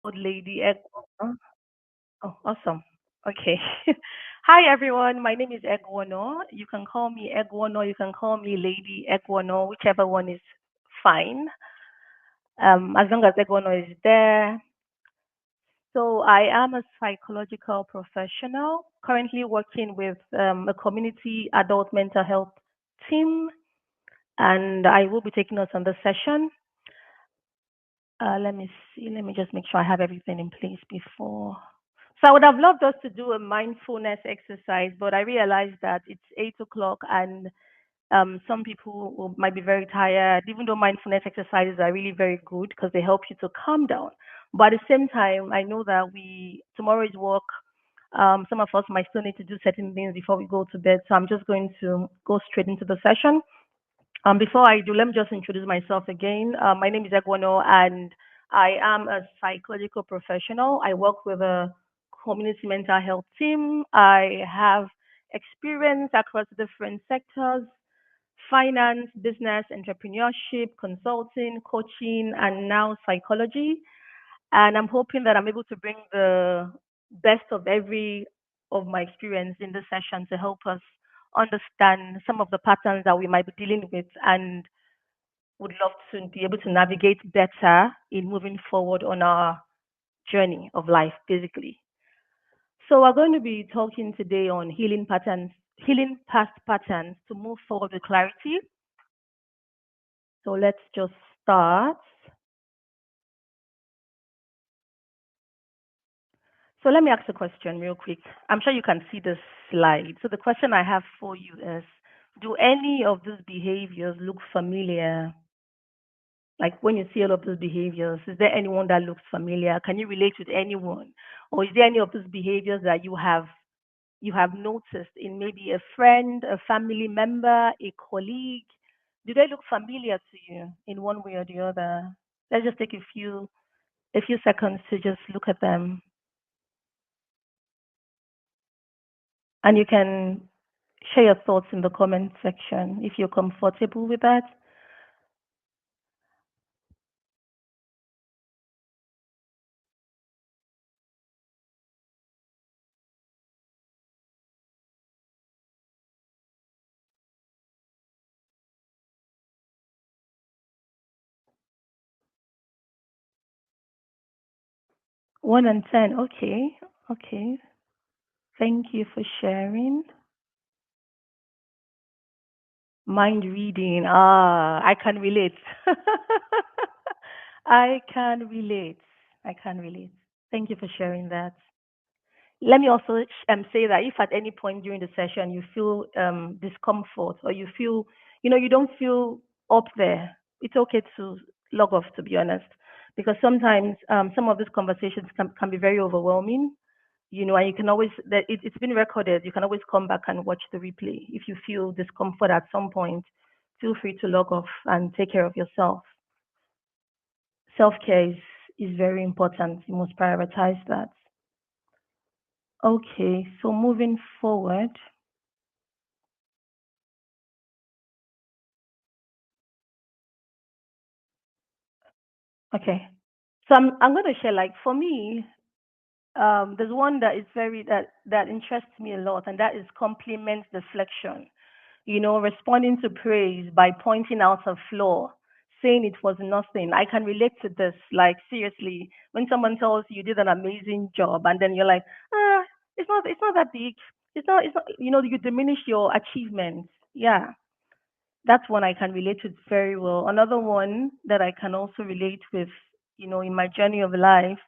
Old lady Egwono. Oh, awesome. Okay. Hi, everyone. My name is Egwono. You can call me Egwono. You can call me Lady Egwono, whichever one is fine. As long as Egwono is there. So I am a psychological professional, currently working with a community adult mental health team, and I will be taking us on the session. Let me see. Let me just make sure I have everything in place before. So I would have loved us to do a mindfulness exercise, but I realized that it's 8 o'clock and some people might be very tired, even though mindfulness exercises are really very good because they help you to calm down. But at the same time, I know that tomorrow is work. Some of us might still need to do certain things before we go to bed. So I'm just going to go straight into the session. Before I do, let me just introduce myself again. My name is Egwano, and I am a psychological professional. I work with a community mental health team. I have experience across different sectors: finance, business, entrepreneurship, consulting, coaching, and now psychology. And I'm hoping that I'm able to bring the best of every of my experience in this session to help us understand some of the patterns that we might be dealing with and would love to be able to navigate better in moving forward on our journey of life, basically. So we're going to be talking today on healing patterns, healing past patterns to move forward with clarity. So let's just start. So let me ask a question real quick. I'm sure you can see the slide. So the question I have for you is, do any of these behaviors look familiar? Like when you see all of those behaviors, is there anyone that looks familiar? Can you relate with anyone? Or is there any of those behaviors that you have noticed in maybe a friend, a family member, a colleague? Do they look familiar to you in one way or the other? Let's just take a few seconds to just look at them. And you can share your thoughts in the comment section if you're comfortable with that. One and ten. Okay. Okay. Thank you for sharing. Mind reading. Ah, I can relate. I can relate. I can relate. Thank you for sharing that. Let me also say that if at any point during the session you feel discomfort or you feel, you don't feel up there, it's okay to log off, to be honest, because sometimes some of these conversations can be very overwhelming, and you can always, it's been recorded, you can always come back and watch the replay. If you feel discomfort at some point, feel free to log off and take care of yourself. Self-care is very important. You must prioritize that. Okay, so moving forward. Okay. So I'm going to share, like, for me, there's one that is very that interests me a lot, and that is compliment deflection. Responding to praise by pointing out a flaw, saying it was nothing. I can relate to this. Like, seriously, when someone tells you did an amazing job, and then you're like, it's not that big. It's not. You diminish your achievements. Yeah, that's one I can relate with very well. Another one that I can also relate with, in my journey of life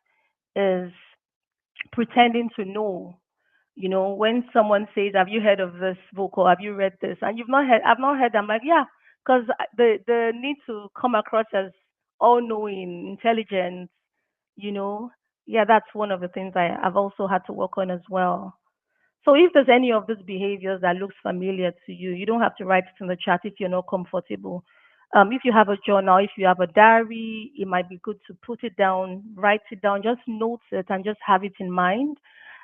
is pretending to know. When someone says, "Have you heard of this book?" or "Have you read this?" and you've not heard, I've not heard. I'm like, yeah, because the need to come across as all-knowing, intelligent, you know, yeah, that's one of the things I've also had to work on as well. So if there's any of these behaviors that looks familiar to you, you don't have to write it in the chat if you're not comfortable. If you have a journal, if you have a diary, it might be good to put it down, write it down, just note it and just have it in mind.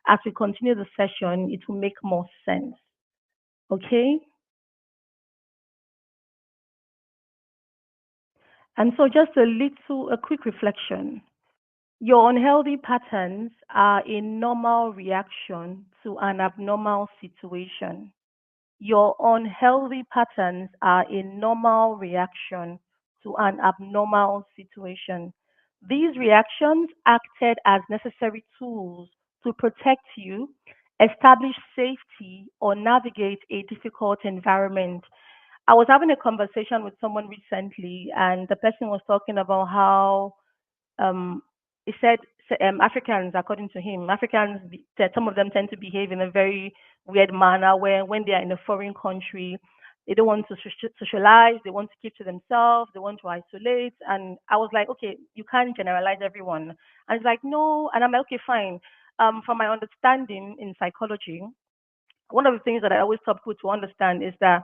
As we continue the session, it will make more sense. Okay? And so just a quick reflection. Your unhealthy patterns are a normal reaction to an abnormal situation. Your unhealthy patterns are a normal reaction to an abnormal situation. These reactions acted as necessary tools to protect you, establish safety, or navigate a difficult environment. I was having a conversation with someone recently, and the person was talking about how um, he said Africans, according to him, Africans, that some of them tend to behave in a very weird manner where when they are in a foreign country, they don't want to socialize, they want to keep to themselves, they want to isolate. And I was like, okay, you can't generalize everyone. And he's like, no. And I'm like, okay, fine. From my understanding in psychology, one of the things that I always tell people to understand is that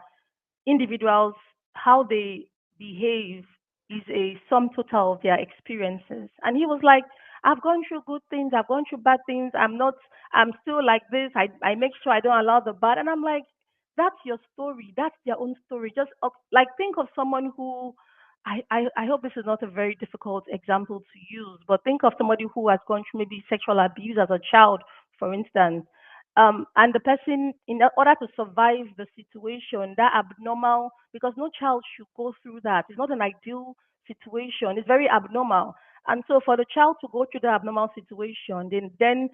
individuals, how they behave is a sum total of their experiences. And he was like, I've gone through good things, I've gone through bad things. I'm still like this. I make sure I don't allow the bad. And I'm like, that's your story. That's their own story. Just like think of someone who, I hope this is not a very difficult example to use, but think of somebody who has gone through maybe sexual abuse as a child, for instance, and the person, in order to survive the situation, that abnormal, because no child should go through that. It's not an ideal situation. It's very abnormal. And so for the child to go through the abnormal situation, then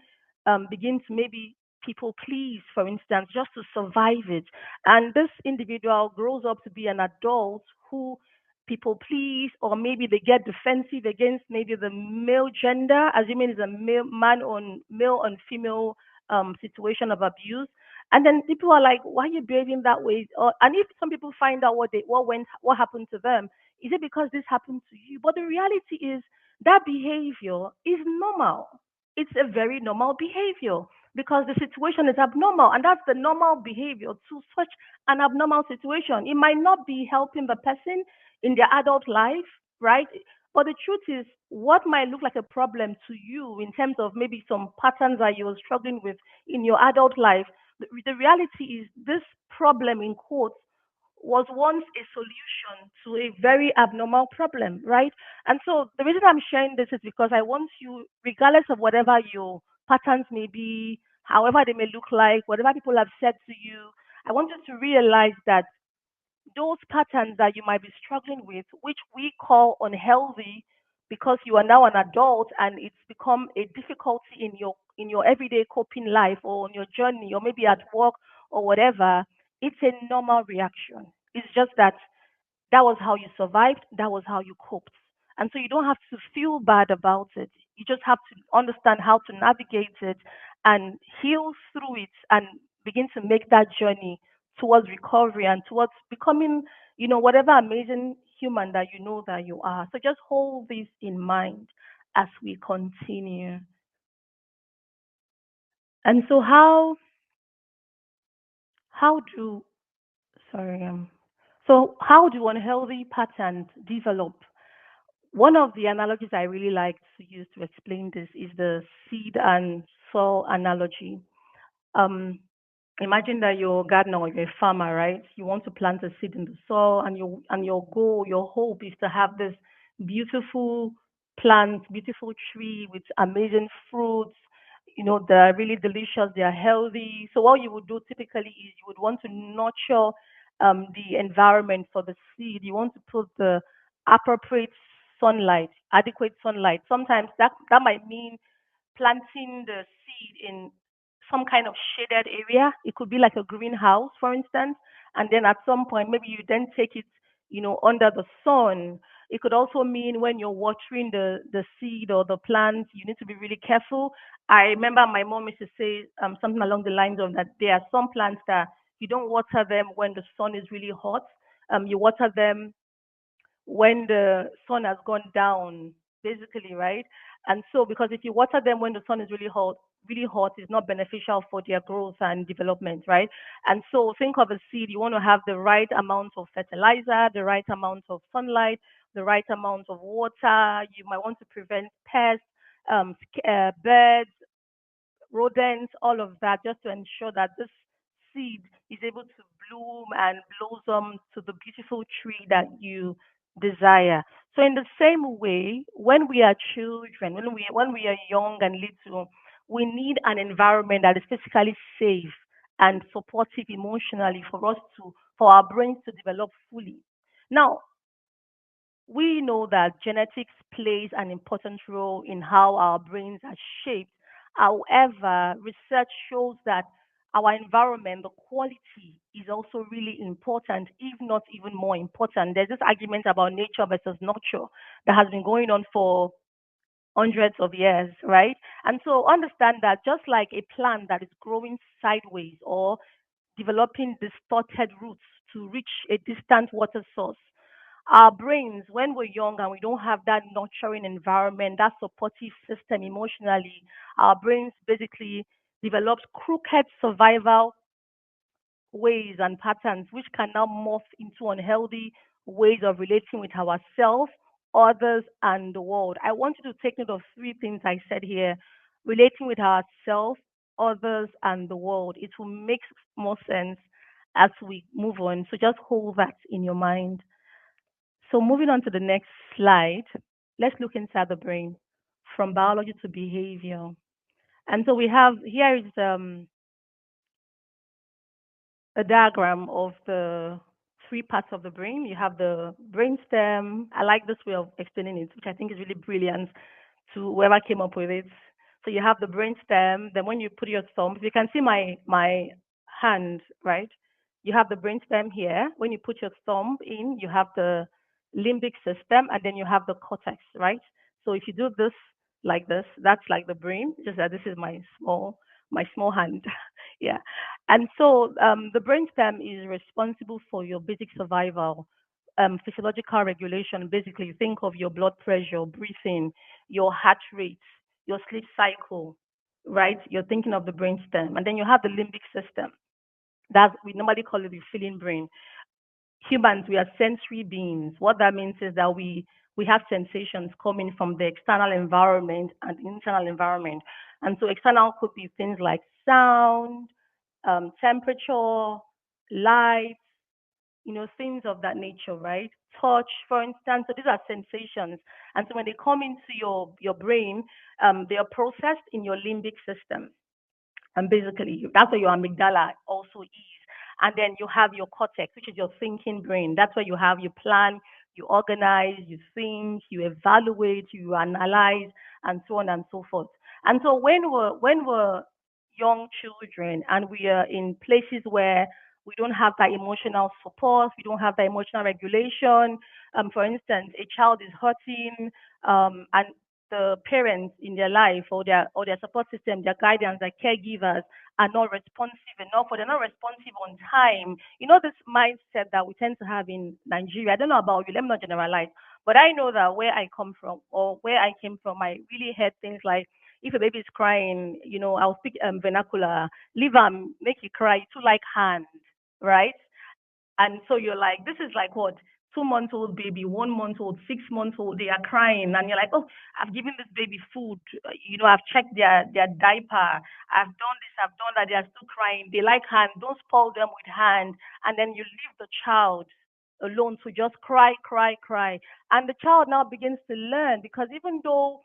begin to maybe people please, for instance, just to survive it. And this individual grows up to be an adult who people please, or maybe they get defensive against maybe the male gender, assuming it's a male on female situation of abuse. And then people are like, why are you behaving that way? Or, and if some people find out what happened to them, is it because this happened to you? But the reality is that behavior is normal. It's a very normal behavior because the situation is abnormal, and that's the normal behavior to such an abnormal situation. It might not be helping the person in their adult life, right? But the truth is, what might look like a problem to you in terms of maybe some patterns that you're struggling with in your adult life, the reality is this problem in quotes was once a solution to a very abnormal problem, right? And so the reason I'm sharing this is because I want you, regardless of whatever your patterns may be, however they may look like, whatever people have said to you, I want you to realize that those patterns that you might be struggling with, which we call unhealthy because you are now an adult and it's become a difficulty in your everyday coping life or on your journey or maybe at work or whatever, it's a normal reaction. It's just that that was how you survived, that was how you coped. And so you don't have to feel bad about it. You just have to understand how to navigate it and heal through it and begin to make that journey towards recovery and towards becoming, whatever amazing human that you know that you are. So just hold this in mind as we continue. And so how do sorry so how do unhealthy patterns develop? One of the analogies I really like to use to explain this is the seed and soil analogy. Um, Imagine that you're a gardener or you're a farmer, right? You want to plant a seed in the soil, and your goal, your hope is to have this beautiful plant, beautiful tree with amazing fruits. They're really delicious. They are healthy. So what you would do typically is you would want to nurture the environment for the seed. You want to put the appropriate sunlight, adequate sunlight. Sometimes that might mean planting the seed in some kind of shaded area. It could be like a greenhouse, for instance. And then at some point, maybe you then take it, under the sun. It could also mean when you're watering the seed or the plant, you need to be really careful. I remember my mom used to say something along the lines of that there are some plants that you don't water them when the sun is really hot. You water them when the sun has gone down, basically, right? And so, because if you water them when the sun is really hot is not beneficial for their growth and development, right? And so, think of a seed. You want to have the right amount of fertilizer, the right amount of sunlight, the right amount of water. You might want to prevent pests, birds, rodents, all of that, just to ensure that this seed is able to bloom and blossom to the beautiful tree that you desire. So in the same way, when we are children, when we are young and little, we need an environment that is physically safe and supportive emotionally for our brains to develop fully. Now, we know that genetics plays an important role in how our brains are shaped. However, research shows that our environment, the quality, is also really important, if not even more important. There's this argument about nature versus nurture that has been going on for hundreds of years, right? And so understand that just like a plant that is growing sideways or developing distorted roots to reach a distant water source, our brains, when we're young and we don't have that nurturing environment, that supportive system emotionally, our brains basically develops crooked survival ways and patterns, which can now morph into unhealthy ways of relating with ourselves, others, and the world. I want you to take note of three things I said here: relating with ourselves, others, and the world. It will make more sense as we move on. So just hold that in your mind. So moving on to the next slide, let's look inside the brain from biology to behavior. And so we have here is a diagram of the three parts of the brain. You have the brainstem. I like this way of explaining it, which I think is really brilliant to whoever came up with it. So you have the brainstem. Then when you put your thumb, if you can see my hand, right? You have the brainstem here. When you put your thumb in, you have the limbic system, and then you have the cortex, right? So if you do this like this, that's like the brain. Just that this is my small hand. Yeah. And so the brainstem is responsible for your basic survival, physiological regulation. Basically, think of your blood pressure, breathing, your heart rate, your sleep cycle, right? You're thinking of the brainstem. And then you have the limbic system. That we normally call it the feeling brain. Humans, we are sensory beings. What that means is that we have sensations coming from the external environment and the internal environment. And so external could be things like sound, temperature, light, things of that nature, right? Touch, for instance. So these are sensations. And so when they come into your brain, they are processed in your limbic system. And basically, that's where your amygdala also is. And then you have your cortex, which is your thinking brain. That's where you have you plan, you organize, you think, you evaluate, you analyze, and so on and so forth. And so when we're young children and we are in places where we don't have that emotional support, we don't have that emotional regulation. For instance, a child is hurting, and the parents in their life or their support system, their guidance, their caregivers are not responsive enough or they're not responsive on time. This mindset that we tend to have in Nigeria. I don't know about you, let me not generalize, but I know that where I come from or where I came from, I really heard things like if a baby is crying, I'll speak vernacular, leave them, make you cry, too like hand, right? And so you're like, this is like what? 2 months old baby, 1 month old, 6 months old, they are crying. And you're like, oh, I've given this baby food. I've checked their diaper. I've done this, I've done that. They are still crying. They like hand. Don't spoil them with hand. And then you leave the child alone to just cry, cry, cry. And the child now begins to learn because even though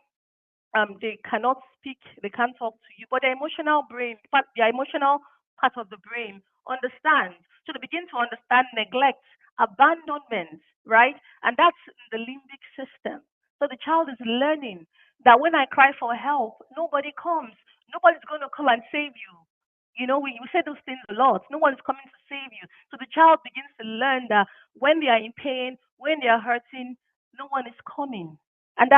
they cannot speak, they can't talk to you, but their emotional brain, in fact, their emotional part of the brain understands. So they begin to understand neglect, abandonment, right? And that's the limbic system. So the child is learning that when I cry for help, nobody comes. Nobody's going to come and save you. We say those things a lot. No one's coming to save you. So the child begins to learn that when they are in pain, when they are hurting, no one is coming. And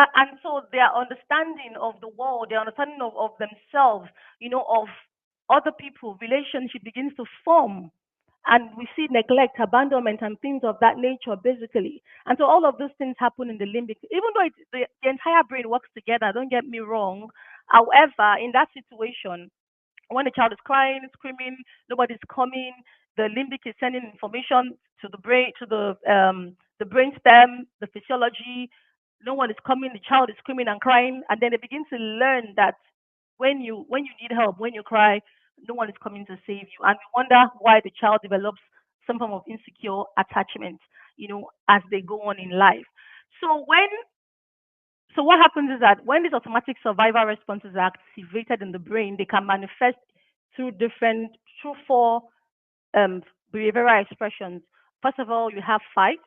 so their understanding of the world, their understanding of themselves, of other people, relationship begins to form. And we see neglect, abandonment, and things of that nature, basically. And so all of those things happen in the limbic. Even though the entire brain works together, don't get me wrong. However, in that situation, when the child is crying, screaming, nobody's coming, the limbic is sending information to the brain, to the brain stem, the physiology. No one is coming. The child is screaming and crying, and then they begin to learn that when you need help, when you cry, no one is coming to save you, and we wonder why the child develops some form of insecure attachment. as they go on in life. So what happens is that when these automatic survival responses are activated in the brain, they can manifest through four um, behavioral expressions. First of all, you have fight.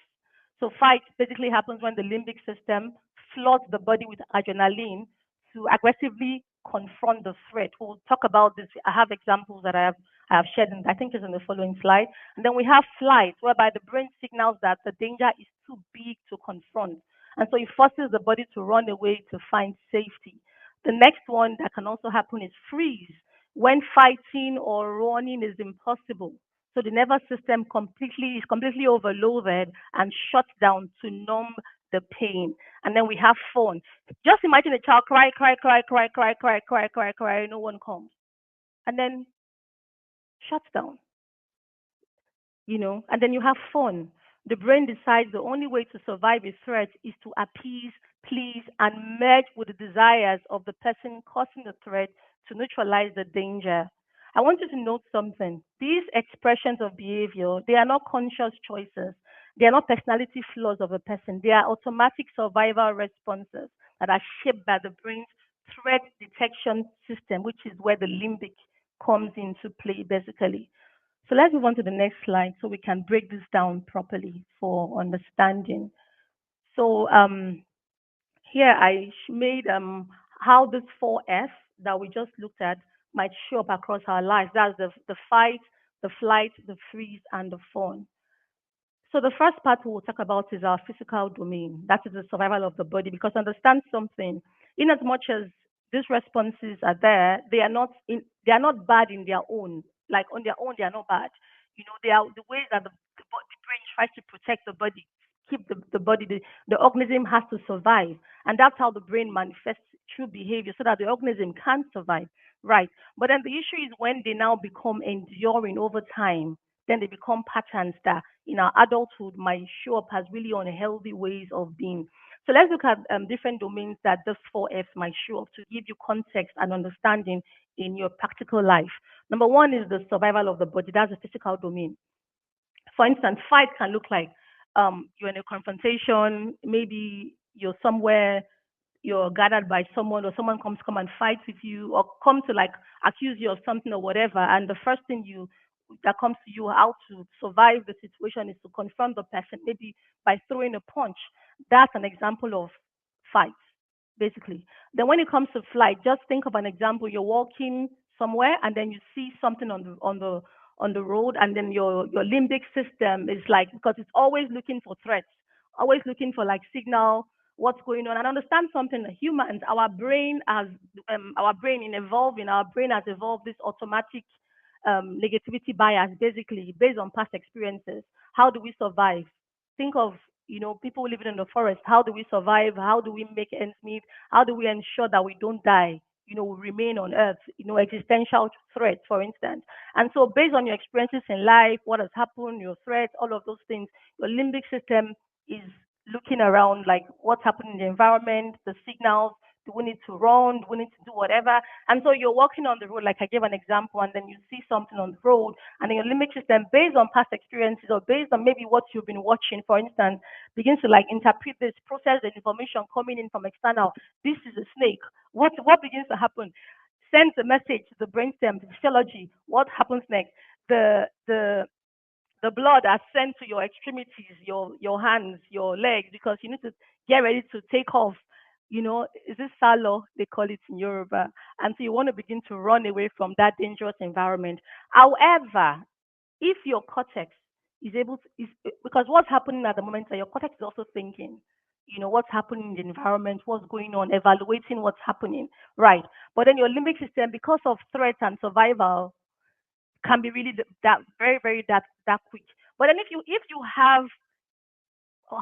So fight basically happens when the limbic system floods the body with adrenaline to aggressively confront the threat. We'll talk about this. I have examples that I have shared, and I think is in the following slide. And then we have flight, whereby the brain signals that the danger is too big to confront, and so it forces the body to run away to find safety. The next one that can also happen is freeze, when fighting or running is impossible. So the nervous system completely overloaded and shuts down to numb the pain. And then we have fawn. Just imagine a child cry, cry, cry, cry, cry, cry, cry, cry, cry, no one comes. And then shuts down, and then you have fun. The brain decides the only way to survive a threat is to appease, please, and merge with the desires of the person causing the threat to neutralize the danger. I want you to note something. These expressions of behavior, they are not conscious choices. They are not personality flaws of a person. They are automatic survival responses that are shaped by the brain's threat detection system, which is where the limbic comes into play, basically. So let's move on to the next slide so we can break this down properly for understanding. So here made how this 4F that we just looked at might show up across our lives. That's the fight, the flight, the freeze, and the fawn. So the first part we'll talk about is our physical domain. That is the survival of the body. Because understand something, in as much as these responses are there, they are not bad in their own. Like on their own, they are not bad. They are the ways that the brain tries to protect the body, keep the body, the organism has to survive. And that's how the brain manifests true behavior so that the organism can survive. Right. But then the issue is when they now become enduring over time, then they become patterns that in our adulthood might show up as really unhealthy ways of being. So let's look at different domains that this 4Fs might show up to give you context and understanding in your practical life. Number one is the survival of the body. That's the physical domain. For instance, fight can look like you're in a confrontation, maybe you're somewhere, you're gathered by someone, or someone comes come and fight with you, or come to like accuse you of something or whatever, and the first thing you that comes to you how to survive the situation is to confront the person, maybe by throwing a punch. That's an example of fight, basically. Then when it comes to flight, just think of an example. You're walking somewhere and then you see something on the road, and then your limbic system is like, because it's always looking for threats, always looking for like signal what's going on. And understand something, humans, our brain in evolving, our brain has evolved this automatic negativity bias, basically based on past experiences. How do we survive? Think of people living in the forest. How do we survive? How do we make ends meet? How do we ensure that we don't die? We remain on Earth. Existential threats, for instance. And so, based on your experiences in life, what has happened, your threats, all of those things, your limbic system is looking around, like what's happening in the environment, the signals. Do we need to run? Do we need to do whatever? And so you're walking on the road, like I gave an example, and then you see something on the road, and then your limbic system, based on past experiences or based on maybe what you've been watching, for instance, begins to like interpret this, process the information coming in from external. This is a snake. What begins to happen? Sends a message to the brainstem, the physiology. What happens next? The blood are sent to your extremities, your hands, your legs, because you need to get ready to take off. Is this salo they call it in Yoruba? And so you want to begin to run away from that dangerous environment. However, if your cortex is able to, is because what's happening at the moment, your cortex is also thinking. What's happening in the environment, what's going on, evaluating what's happening, right? But then your limbic system, because of threats and survival, can be really that very very that quick. But then if you have,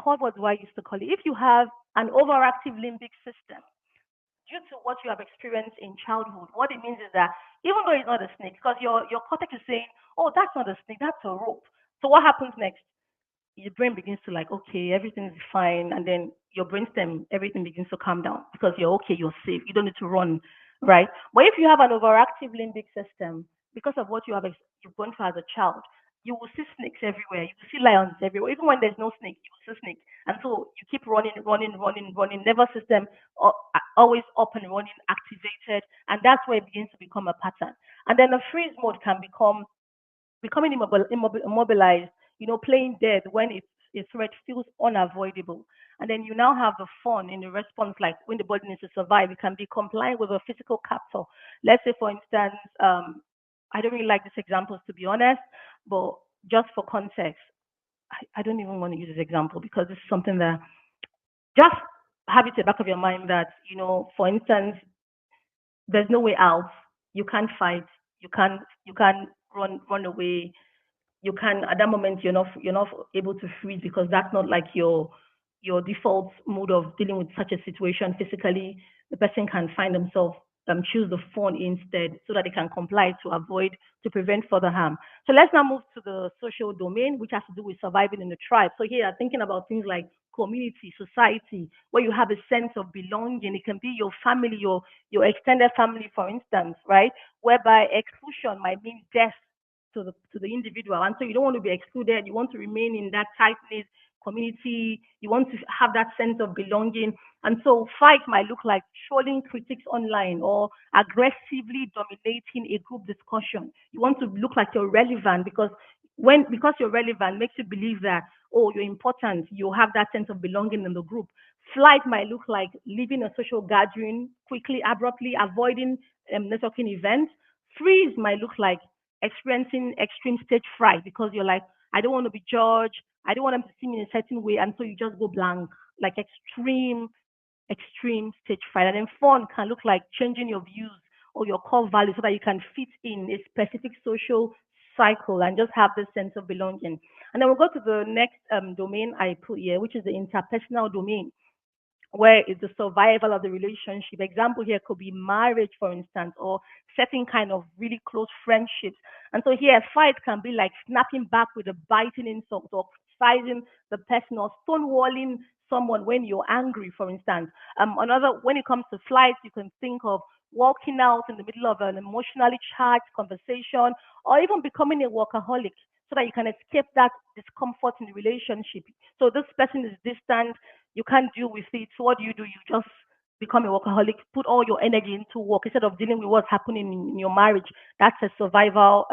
what was I used to call it? If you have an overactive limbic system due to what you have experienced in childhood, what it means is that even though it's not a snake, because your cortex is saying, oh, that's not a snake, that's a rope. So what happens next? Your brain begins to like, okay, everything is fine, and then your brainstem, everything begins to calm down because you're okay, you're safe, you don't need to run, right? But if you have an overactive limbic system because of what you've gone through as a child, you will see snakes everywhere. You will see lions everywhere. Even when there's no snake, you will see snakes. And so you keep running, running, running, running. Nervous system always up and running, activated, and that's where it begins to become a pattern. And then the freeze mode can becoming immobilized, playing dead when a threat feels unavoidable. And then you now have the fun in the response, like when the body needs to survive, it can be compliant with a physical captor. Let's say, for instance, I don't really like these examples to be honest, but just for context, I don't even want to use this example because this is something that just have it at the back of your mind that, for instance, there's no way out. You can't fight. You can't run away. You can at that moment you're not able to freeze because that's not like your default mode of dealing with such a situation physically. The person can find themselves choose the phone instead so that they can comply to prevent further harm. So let's now move to the social domain, which has to do with surviving in the tribe. So here I'm thinking about things like community, society, where you have a sense of belonging. It can be your family, your extended family, for instance, right? Whereby exclusion might mean death to the individual. And so you don't want to be excluded. You want to remain in that tight knit community. You want to have that sense of belonging. And so fight might look like trolling critics online or aggressively dominating a group discussion. You want to look like you're relevant because you're relevant makes you believe that, oh, you're important. You have that sense of belonging in the group. Flight might look like leaving a social gathering quickly, abruptly, avoiding networking events. Freeze might look like experiencing extreme stage fright because you're like, I don't want to be judged. I don't want them to see me in a certain way. And so you just go blank, like extreme stage fright. And then fun can look like changing your views or your core values so that you can fit in a specific social cycle and just have this sense of belonging. And then we'll go to the next domain I put here, which is the interpersonal domain where is the survival of the relationship. Example here could be marriage, for instance, or certain kind of really close friendships. And so here, fight can be like snapping back with a biting insult or criticizing the person or stonewalling someone when you're angry, for instance. Another, when it comes to flight, you can think of walking out in the middle of an emotionally charged conversation or even becoming a workaholic so that you can escape that discomfort in the relationship. So this person is distant, you can't deal with it. So what do? You just become a workaholic, put all your energy into work instead of dealing with what's happening in your marriage. That's a survival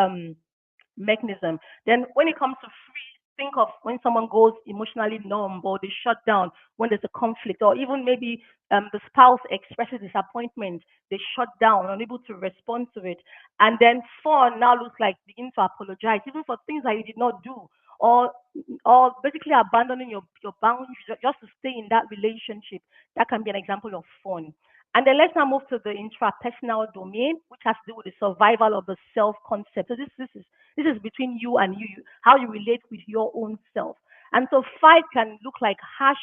mechanism. Then when it comes to free, think of when someone goes emotionally numb or they shut down when there's a conflict, or even maybe the spouse expresses disappointment, they shut down, unable to respond to it. And then fun now looks like begin to apologize, even for things that you did not do. Or, or basically abandoning your boundaries just to stay in that relationship. That can be an example of fun. And then let's now move to the intrapersonal domain, which has to do with the survival of the self concept. So this is between you and you, how you relate with your own self. And so fight can look like harsh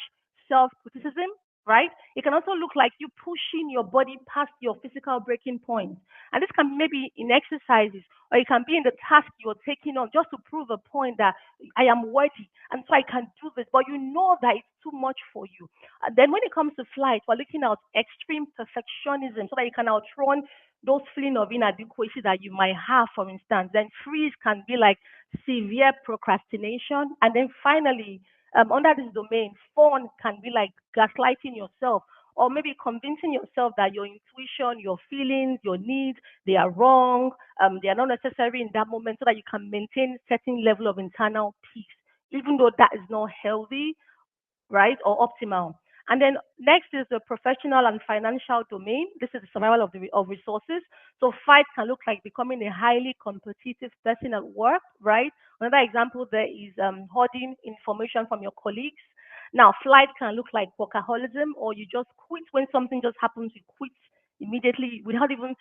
self criticism, right? It can also look like you pushing your body past your physical breaking point. And this can maybe in exercises, or it can be in the task you're taking on just to prove a point that I am worthy and so I can do this. But you know that it's too much for you. And then when it comes to flight, we're looking at extreme perfectionism so that you can outrun those feeling of inadequacy that you might have, for instance. Then freeze can be like severe procrastination. And then finally, under this domain, fun can be like gaslighting yourself or maybe convincing yourself that your intuition, your feelings, your needs, they are wrong, they are not necessary in that moment so that you can maintain certain level of internal peace, even though that is not healthy, right, or optimal. And then next is the professional and financial domain. This is the survival of resources. So fight can look like becoming a highly competitive person at work, right? Another example there is hoarding information from your colleagues. Now, flight can look like workaholism, or you just quit when something just happens. You quit immediately without even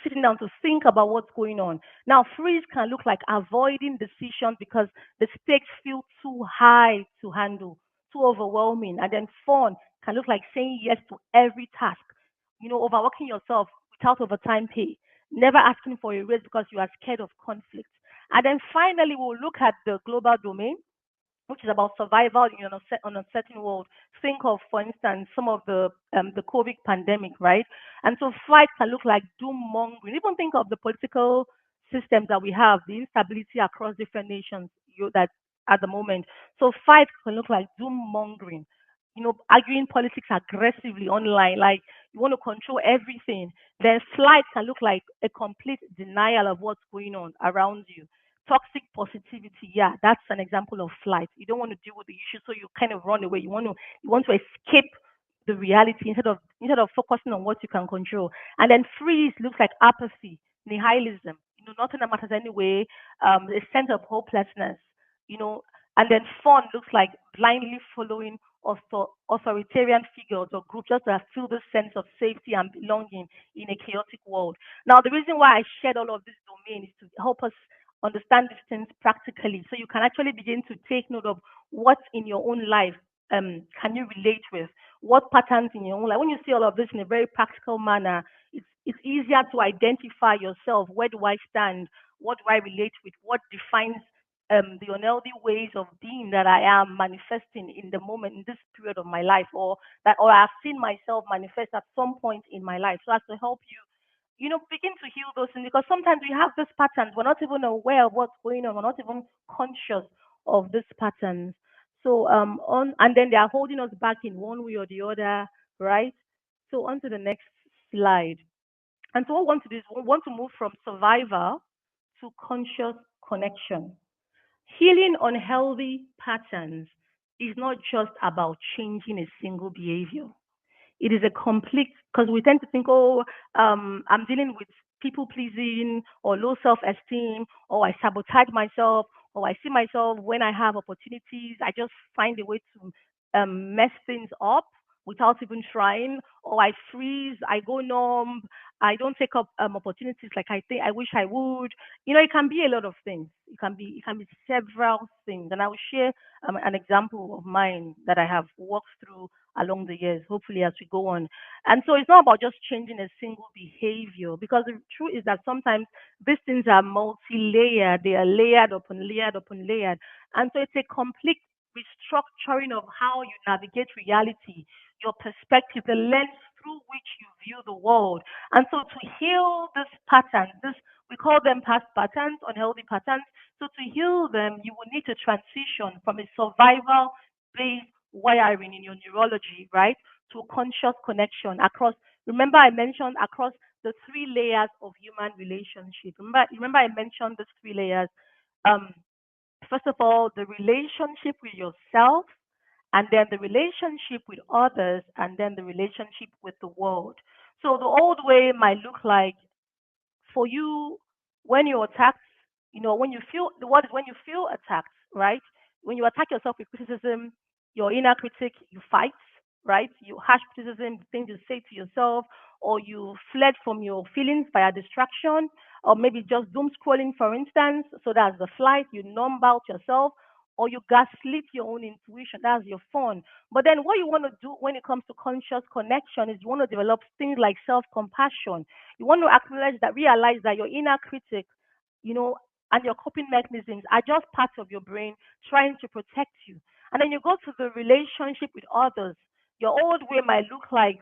sitting down to think about what's going on. Now, freeze can look like avoiding decisions because the stakes feel too high to handle, too overwhelming. And then fun can look like saying yes to every task, overworking yourself without overtime pay, never asking for a raise because you are scared of conflict. And then finally, we'll look at the global domain, which is about survival on a certain world. Think of, for instance, some of the COVID pandemic, right? And so flight can look like doom mongering. Even think of the political systems that we have, the instability across different nations, that at the moment. So fight can look like doom mongering, arguing politics aggressively online, like you want to control everything. Then flight can look like a complete denial of what's going on around you. Toxic positivity, yeah, that's an example of flight. You don't want to deal with the issue, so you kind of run away. You want to escape the reality instead of focusing on what you can control. And then freeze looks like apathy, nihilism. Nothing that matters anyway. A sense of hopelessness. You know, and then fun looks like blindly following authoritarian figures or groups just to feel this sense of safety and belonging in a chaotic world. Now, the reason why I shared all of this domain is to help us understand these things practically, so you can actually begin to take note of what in your own life can you relate with, what patterns in your own life. When you see all of this in a very practical manner, it's easier to identify yourself. Where do I stand? What do I relate with? What defines the unhealthy ways of being that I am manifesting in the moment, in this period of my life, or I've seen myself manifest at some point in my life, so as to help you, begin to heal those things, because sometimes we have these patterns, we're not even aware of what's going on, we're not even conscious of these patterns. So on and then they are holding us back in one way or the other, right? So on to the next slide. And so what we want to do is we want to move from survival to conscious connection. Healing unhealthy patterns is not just about changing a single behavior. It is a complete, because we tend to think, oh, I'm dealing with people pleasing or low self esteem, or I sabotage myself, or I see myself when I have opportunities, I just find a way to mess things up without even trying, or I freeze, I go numb, I don't take up opportunities like I think I wish I would. It can be a lot of things. It can be several things, and I will share an example of mine that I have walked through along the years, hopefully as we go on. And so it's not about just changing a single behavior, because the truth is that sometimes these things are multi-layered. They are layered upon layered upon layered. And so it's a complete restructuring of how you navigate reality, your perspective, the lens through which you view the world. And so to heal this pattern, this we call them past patterns, unhealthy patterns. So to heal them, you will need to transition from a survival based wiring in your neurology, right, to conscious connection across. Remember, I mentioned across the three layers of human relationship. Remember, I mentioned these three layers. Um, First of all, the relationship with yourself, and then the relationship with others, and then the relationship with the world. So the old way might look like, for you, when you're attacked, when you feel the word is when you feel attacked, right? When you attack yourself with criticism, your inner critic, you fight, right? You harsh criticism, things you say to yourself, or you fled from your feelings via distraction, or maybe just doom scrolling, for instance. So that's the flight. You numb out yourself, or you gaslit your own intuition. That's your fun. But then what you want to do when it comes to conscious connection is you want to develop things like self compassion. You want to acknowledge that, realize that your inner critic, you know, and your coping mechanisms are just parts of your brain trying to protect you. And then you go to the relationship with others. Your old way might look like,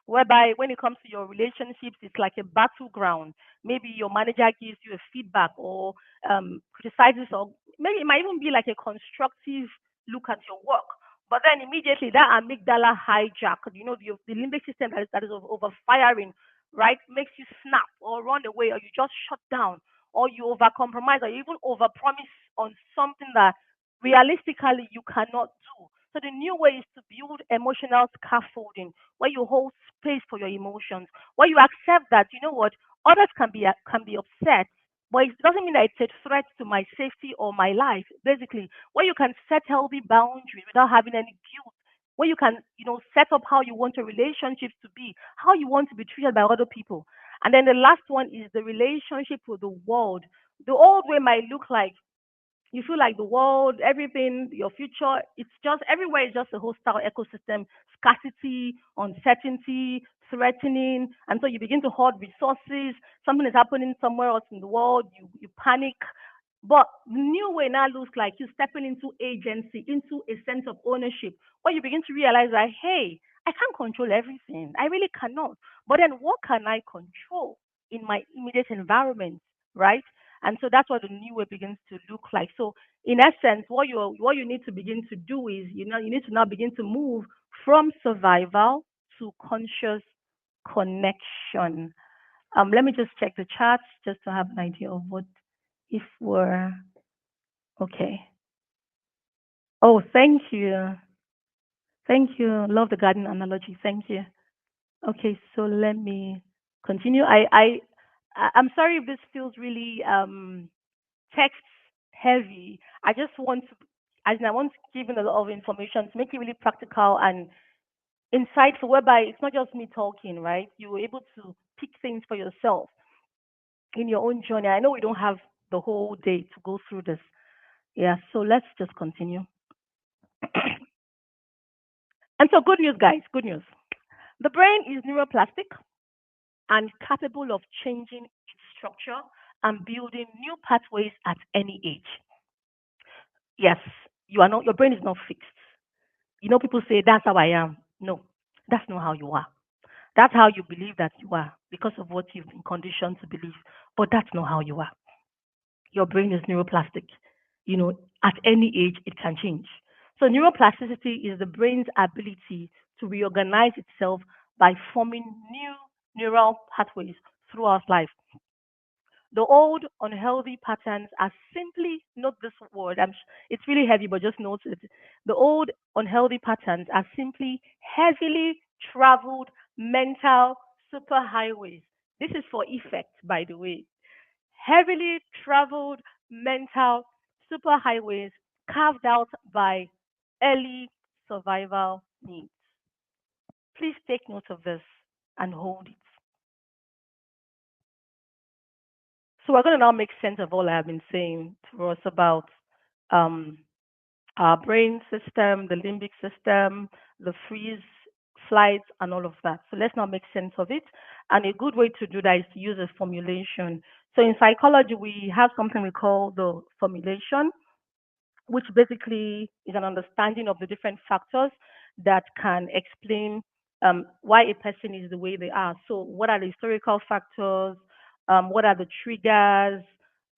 whereby when it comes to your relationships, it's like a battleground. Maybe your manager gives you a feedback, or criticizes, or maybe it might even be like a constructive look at your work. But then immediately that amygdala hijack, the limbic system that is over firing, right, makes you snap or run away, or you just shut down, or you over compromise, or you even over promise on something that realistically you cannot do. So the new way is to build emotional scaffolding, where you hold space for your emotions, where you accept that, what, others can be upset, but it doesn't mean that it's a threat to my safety or my life. Basically, where you can set healthy boundaries without having any guilt, where you can, set up how you want your relationships to be, how you want to be treated by other people. And then the last one is the relationship with the world. The old way might look like, you feel like the world, everything, your future, it's just everywhere is just a hostile ecosystem, scarcity, uncertainty, threatening. And so you begin to hoard resources. Something is happening somewhere else in the world, you panic. But the new way now looks like you stepping into agency, into a sense of ownership, where you begin to realize that, hey, I can't control everything. I really cannot. But then what can I control in my immediate environment, right? And so that's what the new way begins to look like. So in essence, what you need to begin to do is you need to now begin to move from survival to conscious connection. Let me just check the charts just to have an idea of what if we're okay. Oh, thank you. Thank you. Love the garden analogy. Thank you. Okay, so let me continue. I'm sorry if this feels really text heavy. I want to give in a lot of information to make it really practical and insightful, whereby it's not just me talking, right? You were able to pick things for yourself in your own journey. I know we don't have the whole day to go through this. Yeah, so let's just continue. And so, good news, guys, good news. The brain is neuroplastic and capable of changing its structure and building new pathways at any age. Yes, your brain is not fixed. People say that's how I am. No, that's not how you are. That's how you believe that you are because of what you've been conditioned to believe. But that's not how you are. Your brain is neuroplastic. At any age, it can change. So, neuroplasticity is the brain's ability to reorganize itself by forming new neural pathways throughout life. The old unhealthy patterns are simply, not this word, it's really heavy, but just note it. The old unhealthy patterns are simply heavily traveled mental superhighways. This is for effect, by the way. Heavily traveled mental superhighways carved out by early survival needs. Please take note of this and hold it. So we're going to now make sense of all I have been saying to us about um, our brain system, the limbic system, the freeze, flight, and all of that. So let's now make sense of it. And a good way to do that is to use a formulation. So in psychology, we have something we call the formulation, which basically is an understanding of the different factors that can explain why a person is the way they are. So, what are the historical factors? What are the triggers?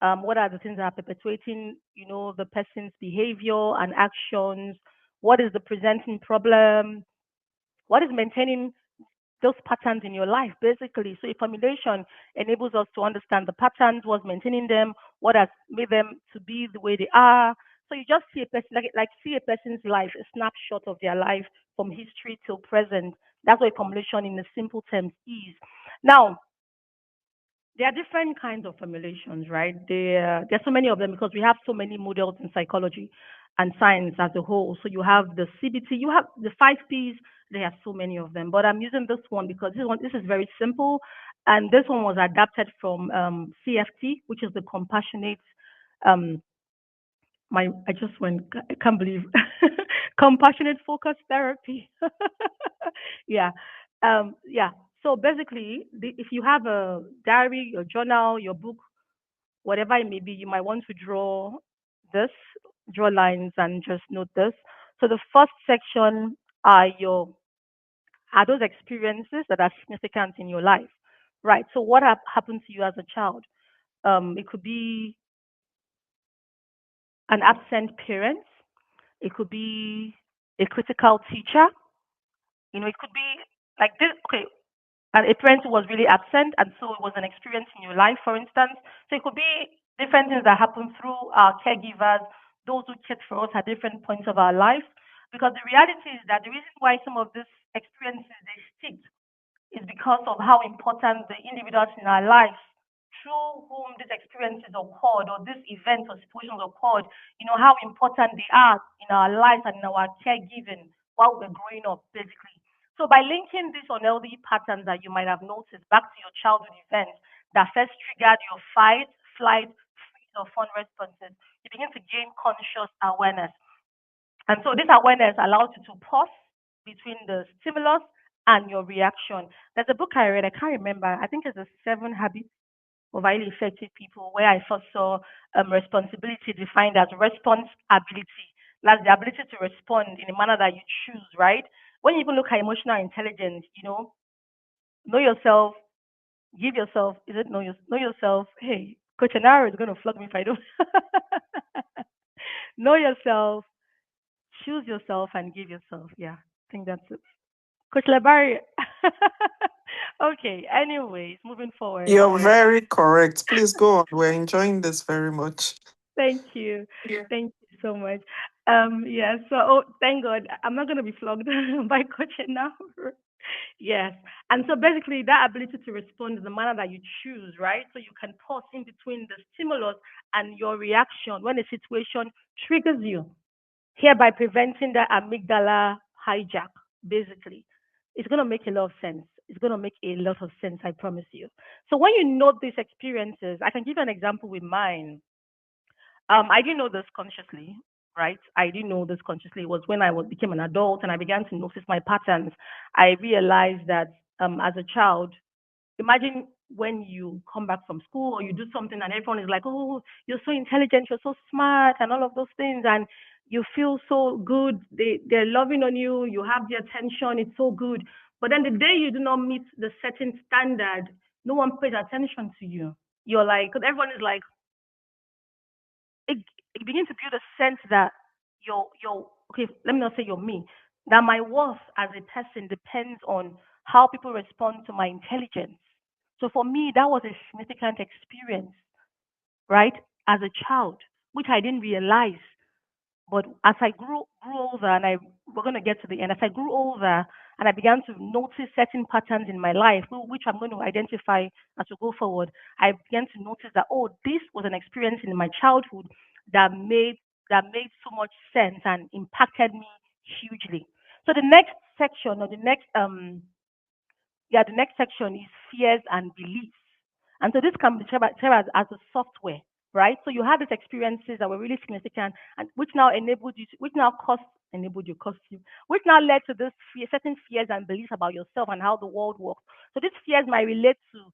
What are the things that are perpetuating, the person's behavior and actions? What is the presenting problem? What is maintaining those patterns in your life, basically? So, a formulation enables us to understand the patterns, what's maintaining them, what has made them to be the way they are. So, you just see a person, like see a person's life, a snapshot of their life from history till present. That's what a formulation in the simple terms is. Now, there are different kinds of formulations, right? There's so many of them because we have so many models in psychology and science as a whole. So you have the CBT, you have the 5 Ps. There are so many of them, but I'm using this one because this is very simple, and this one was adapted from CFT, which is the compassionate. Um, I just went. I can't believe compassionate focus therapy. Yeah, yeah. So basically, if you have a diary, your journal, your book, whatever it may be, you might want to this, draw lines and just note this. So the first section are your are those experiences that are significant in your life, right? So what happened to you as a child? It could be an absent parent. It could be a critical teacher. It could be like this. Okay, a parent who was really absent, and so it was an experience in your life, for instance. So it could be different things that happen through our caregivers, those who cared for us at different points of our life. Because the reality is that the reason why some of these experiences they stick is because of how important the individuals in our lives through whom these experiences occurred or these events or situations occurred, how important they are in our lives and in our caregiving while we're growing up, basically. So by linking these unhealthy patterns that you might have noticed back to your childhood events that first triggered your fight, flight, freeze, or fawn responses, you begin to gain conscious awareness. And so this awareness allows you to pause between the stimulus and your reaction. There's a book I read, I can't remember, I think it's the 7 Habits of Highly Effective People, where I first saw responsibility defined as response ability. That's the ability to respond in a manner that you choose, right? When you even look at emotional intelligence, know yourself, give yourself, is it know yourself? Hey, Coach Anara is going to flog me if I don't. Know yourself, choose yourself, and give yourself. Yeah, I think that's it. Coach Labari. Okay, anyways, moving forward. You're very correct. Please go on. We're enjoying this very much. Thank you. Thank you so much. Yeah, so thank God. I'm not gonna be flogged by coaching now. Yes. And so basically that ability to respond in the manner that you choose, right? So you can pause in between the stimulus and your reaction when a situation triggers you, hereby preventing that amygdala hijack, basically. It's gonna make a lot of sense. It's gonna make a lot of sense, I promise you. So when you note these experiences, I can give you an example with mine. I didn't know this consciously, right? I didn't know this consciously. It was when became an adult and I began to notice my patterns. I realized that as a child, imagine when you come back from school or you do something and everyone is like, "Oh, you're so intelligent, you're so smart," and all of those things, and you feel so good. They're loving on you. You have the attention. It's so good. But then the day you do not meet the certain standard, no one pays attention to you. You're like, 'cause everyone is like, it, it begins to build a sense that your okay, let me not say you're me, that my worth as a person depends on how people respond to my intelligence. So for me, that was a significant experience, right? As a child, which I didn't realize. But as I grew older, and we're gonna get to the end. As I grew older, and I began to notice certain patterns in my life, which I'm going to identify as we go forward, I began to notice that this was an experience in my childhood that made so much sense and impacted me hugely. So the next section, or the next section is fears and beliefs. And so this can be described as a software, right? So you had these experiences that were really significant and which now cost you, which now led to this certain fears and beliefs about yourself and how the world works. So these fears might relate to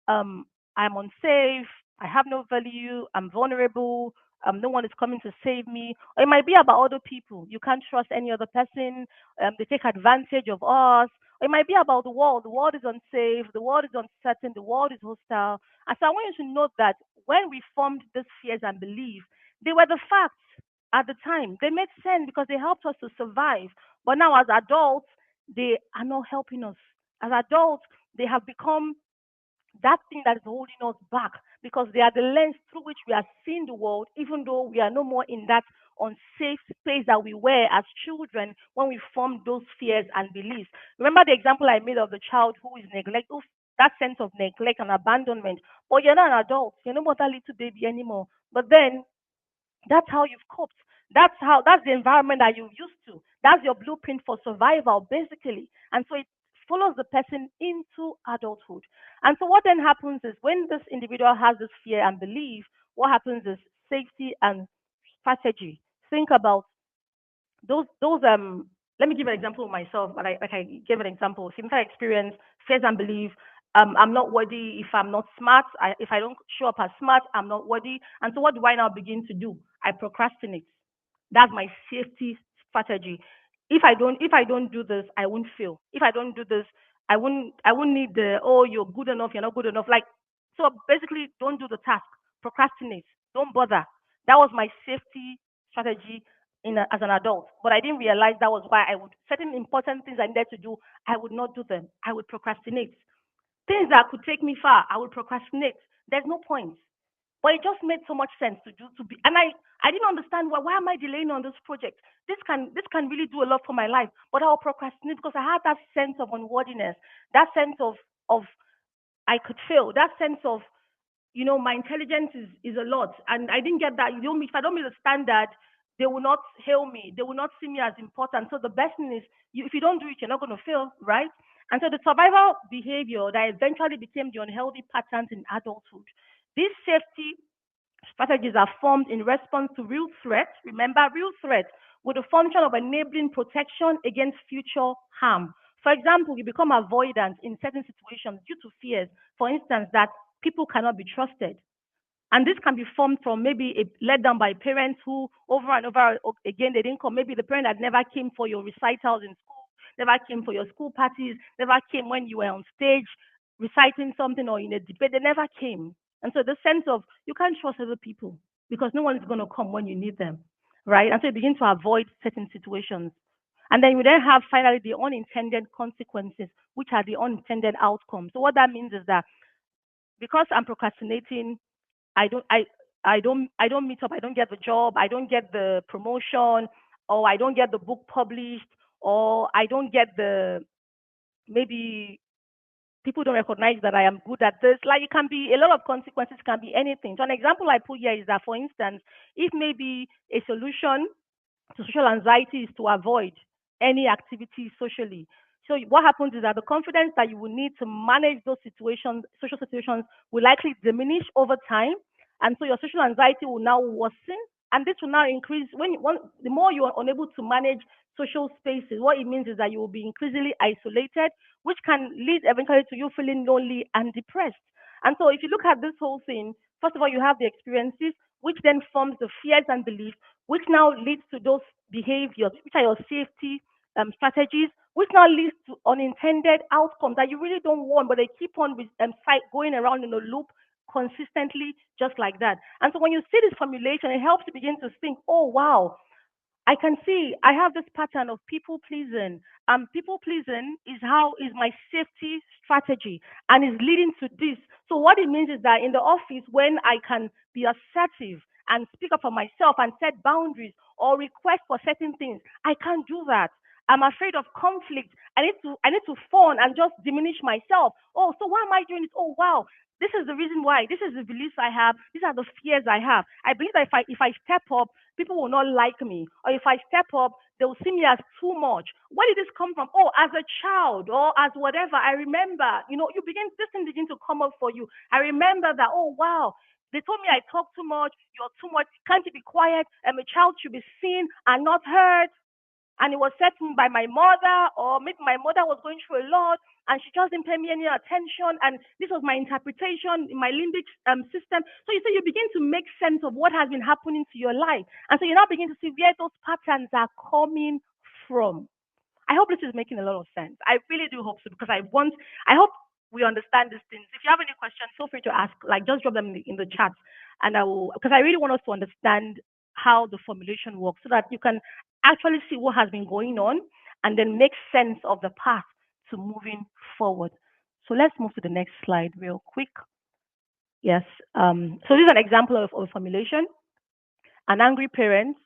I'm unsafe, I have no value, I'm vulnerable, no one is coming to save me. Or it might be about other people. You can't trust any other person, they take advantage of us. Or it might be about the world. The world is unsafe, the world is uncertain, the world is hostile. And so I want you to note that when we formed these fears and beliefs, they were the facts at the time. They made sense because they helped us to survive. But now, as adults, they are not helping us. As adults, they have become that thing that is holding us back because they are the lens through which we are seeing the world, even though we are no more in that unsafe space that we were as children when we formed those fears and beliefs. Remember the example I made of the child who is neglect, that sense of neglect and abandonment. But you're not an adult, you're no more that little baby anymore. But then that's how you've coped. That's the environment that you're used to. That's your blueprint for survival, basically. And so it follows the person into adulthood. And so what then happens is when this individual has this fear and belief, what happens is safety and strategy. Think about those let me give an example of myself, but I gave an example. Since I experience fears and belief, I'm not worthy if I'm not smart. If I don't show up as smart, I'm not worthy. And so what do I now begin to do? I procrastinate. That's my safety strategy. If I don't do this, I won't fail. If I don't do this, I won't need the you're good enough, you're not good enough. Like so basically don't do the task. Procrastinate. Don't bother. That was my safety strategy as an adult. But I didn't realize that was why I would certain important things I needed to do, I would not do them. I would procrastinate. Things that could take me far, I would procrastinate. There's no point. But it just made so much sense to do to be and I didn't understand why am I delaying on this project? This can really do a lot for my life. But I'll procrastinate because I had that sense of unworthiness, that sense of I could fail, that sense of my intelligence is a lot, and I didn't get that. If I don't meet the standard, they will not hail me. They will not see me as important. So the best thing is, if you don't do it, you're not going to fail, right? And so the survival behavior that eventually became the unhealthy patterns in adulthood. These safety strategies are formed in response to real threats. Remember, real threats with the function of enabling protection against future harm. For example, you become avoidant in certain situations due to fears, for instance, that people cannot be trusted. And this can be formed from maybe led down by parents who over and over again they didn't come. Maybe the parent that never came for your recitals in school, never came for your school parties, never came when you were on stage reciting something or in a debate. They never came. And so the sense of you can't trust other people because no one is going to come when you need them, right? And so you begin to avoid certain situations. And then you then have finally the unintended consequences, which are the unintended outcomes. So what that means is that because I'm procrastinating, I don't I I don't meet up, I don't get the job, I don't get the promotion, or I don't get the book published, or I don't get the maybe people don't recognize that I am good at this. Like it can be a lot of consequences, can be anything. So an example I put here is that, for instance, if maybe a solution to social anxiety is to avoid any activity socially. So what happens is that the confidence that you will need to manage those situations, social situations, will likely diminish over time, and so your social anxiety will now worsen, and this will now increase the more you are unable to manage social spaces. What it means is that you will be increasingly isolated, which can lead eventually to you feeling lonely and depressed. And so, if you look at this whole thing, first of all, you have the experiences, which then forms the fears and beliefs, which now leads to those behaviors, which are your safety strategies, which now leads to unintended outcomes that you really don't want, but they keep on going around in a loop consistently, just like that. And so when you see this formulation, it helps you begin to think, oh, wow, I can see I have this pattern of people pleasing. People pleasing is my safety strategy and is leading to this. So what it means is that in the office, when I can be assertive and speak up for myself and set boundaries or request for certain things, I can't do that. I'm afraid of conflict. I need to fawn and just diminish myself. Oh, so why am I doing this? Oh, wow. This is the reason why. This is the beliefs I have. These are the fears I have. I believe that if I step up, people will not like me. Or if I step up, they will see me as too much. Where did this come from? Oh, as a child or as whatever. I remember, this thing begin to come up for you. I remember that, oh, wow. They told me I talk too much. You're too much. Can't you be quiet? A child should be seen and not heard. And it was said to me by my mother, or maybe my mother was going through a lot and she just didn't pay me any attention. And this was my interpretation in my limbic system. So you see, you begin to make sense of what has been happening to your life. And so you now begin to see where those patterns are coming from. I hope this is making a lot of sense. I really do hope so because I hope we understand these things. If you have any questions, feel free to ask. Like, just drop them in the chat, and I will, because I really want us to understand how the formulation works, so that you can actually see what has been going on, and then make sense of the path to moving forward. So let's move to the next slide real quick. Yes. So this is an example of a formulation. An angry parent,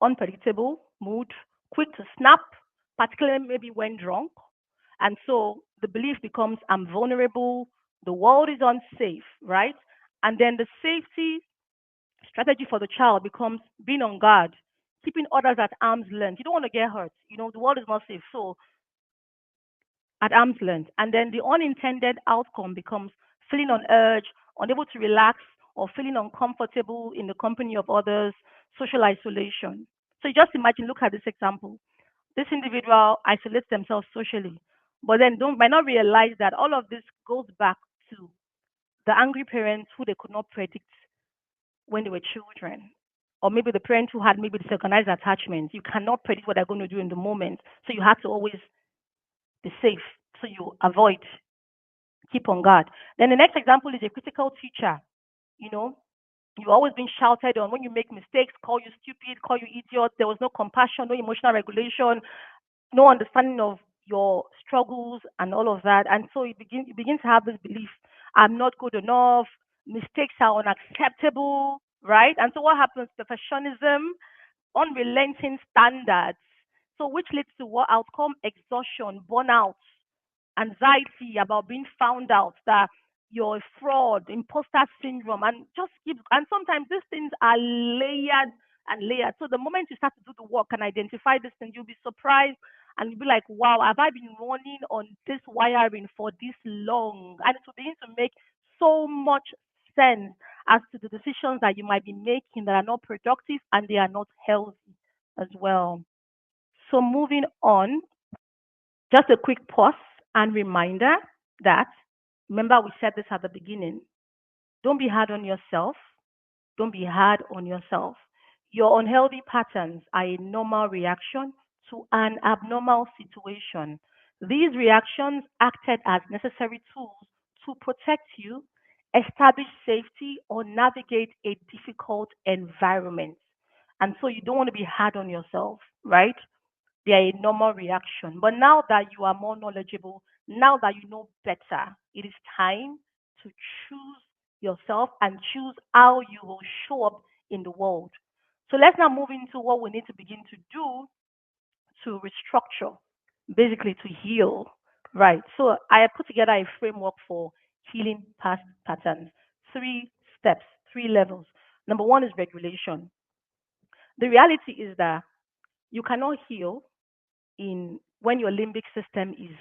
unpredictable mood, quick to snap, particularly maybe when drunk. And so the belief becomes I'm vulnerable, the world is unsafe, right? And then the safety strategy for the child becomes being on guard, keeping others at arm's length. You don't want to get hurt. The world is not safe. So at arm's length. And then the unintended outcome becomes feeling on urge, unable to relax, or feeling uncomfortable in the company of others, social isolation. So you just imagine, look at this example. This individual isolates themselves socially, but then don't might not realize that all of this goes back to the angry parents who they could not predict when they were children. Or maybe the parent who had maybe disorganized attachments. You cannot predict what they're going to do in the moment. So you have to always be safe. So you avoid, keep on guard. Then the next example is a critical teacher. You know, you've always been shouted on when you make mistakes, call you stupid, call you idiot. There was no compassion, no emotional regulation, no understanding of your struggles and all of that. And so you begin to have this belief, I'm not good enough, mistakes are unacceptable, right? And so what happens? Perfectionism, unrelenting standards. So which leads to what outcome? Exhaustion, burnout, anxiety about being found out that you're a fraud, imposter syndrome, and just keep. And sometimes these things are layered and layered. So the moment you start to do the work and identify this thing, you'll be surprised and you'll be like, wow, have I been running on this wiring for this long? And it will begin to make so much sense as to the decisions that you might be making that are not productive and they are not healthy as well. So moving on, just a quick pause and reminder that, remember, we said this at the beginning, don't be hard on yourself. Don't be hard on yourself. Your unhealthy patterns are a normal reaction to an abnormal situation. These reactions acted as necessary tools to protect you, establish safety, or navigate a difficult environment. And so you don't want to be hard on yourself, right? They are a normal reaction. But now that you are more knowledgeable, now that you know better, it is time to choose yourself and choose how you will show up in the world. So let's now move into what we need to begin to do to restructure, basically to heal. Right. So I put together a framework for healing past patterns. Three steps, three levels. Number one is regulation. The reality is that you cannot heal in when your limbic system is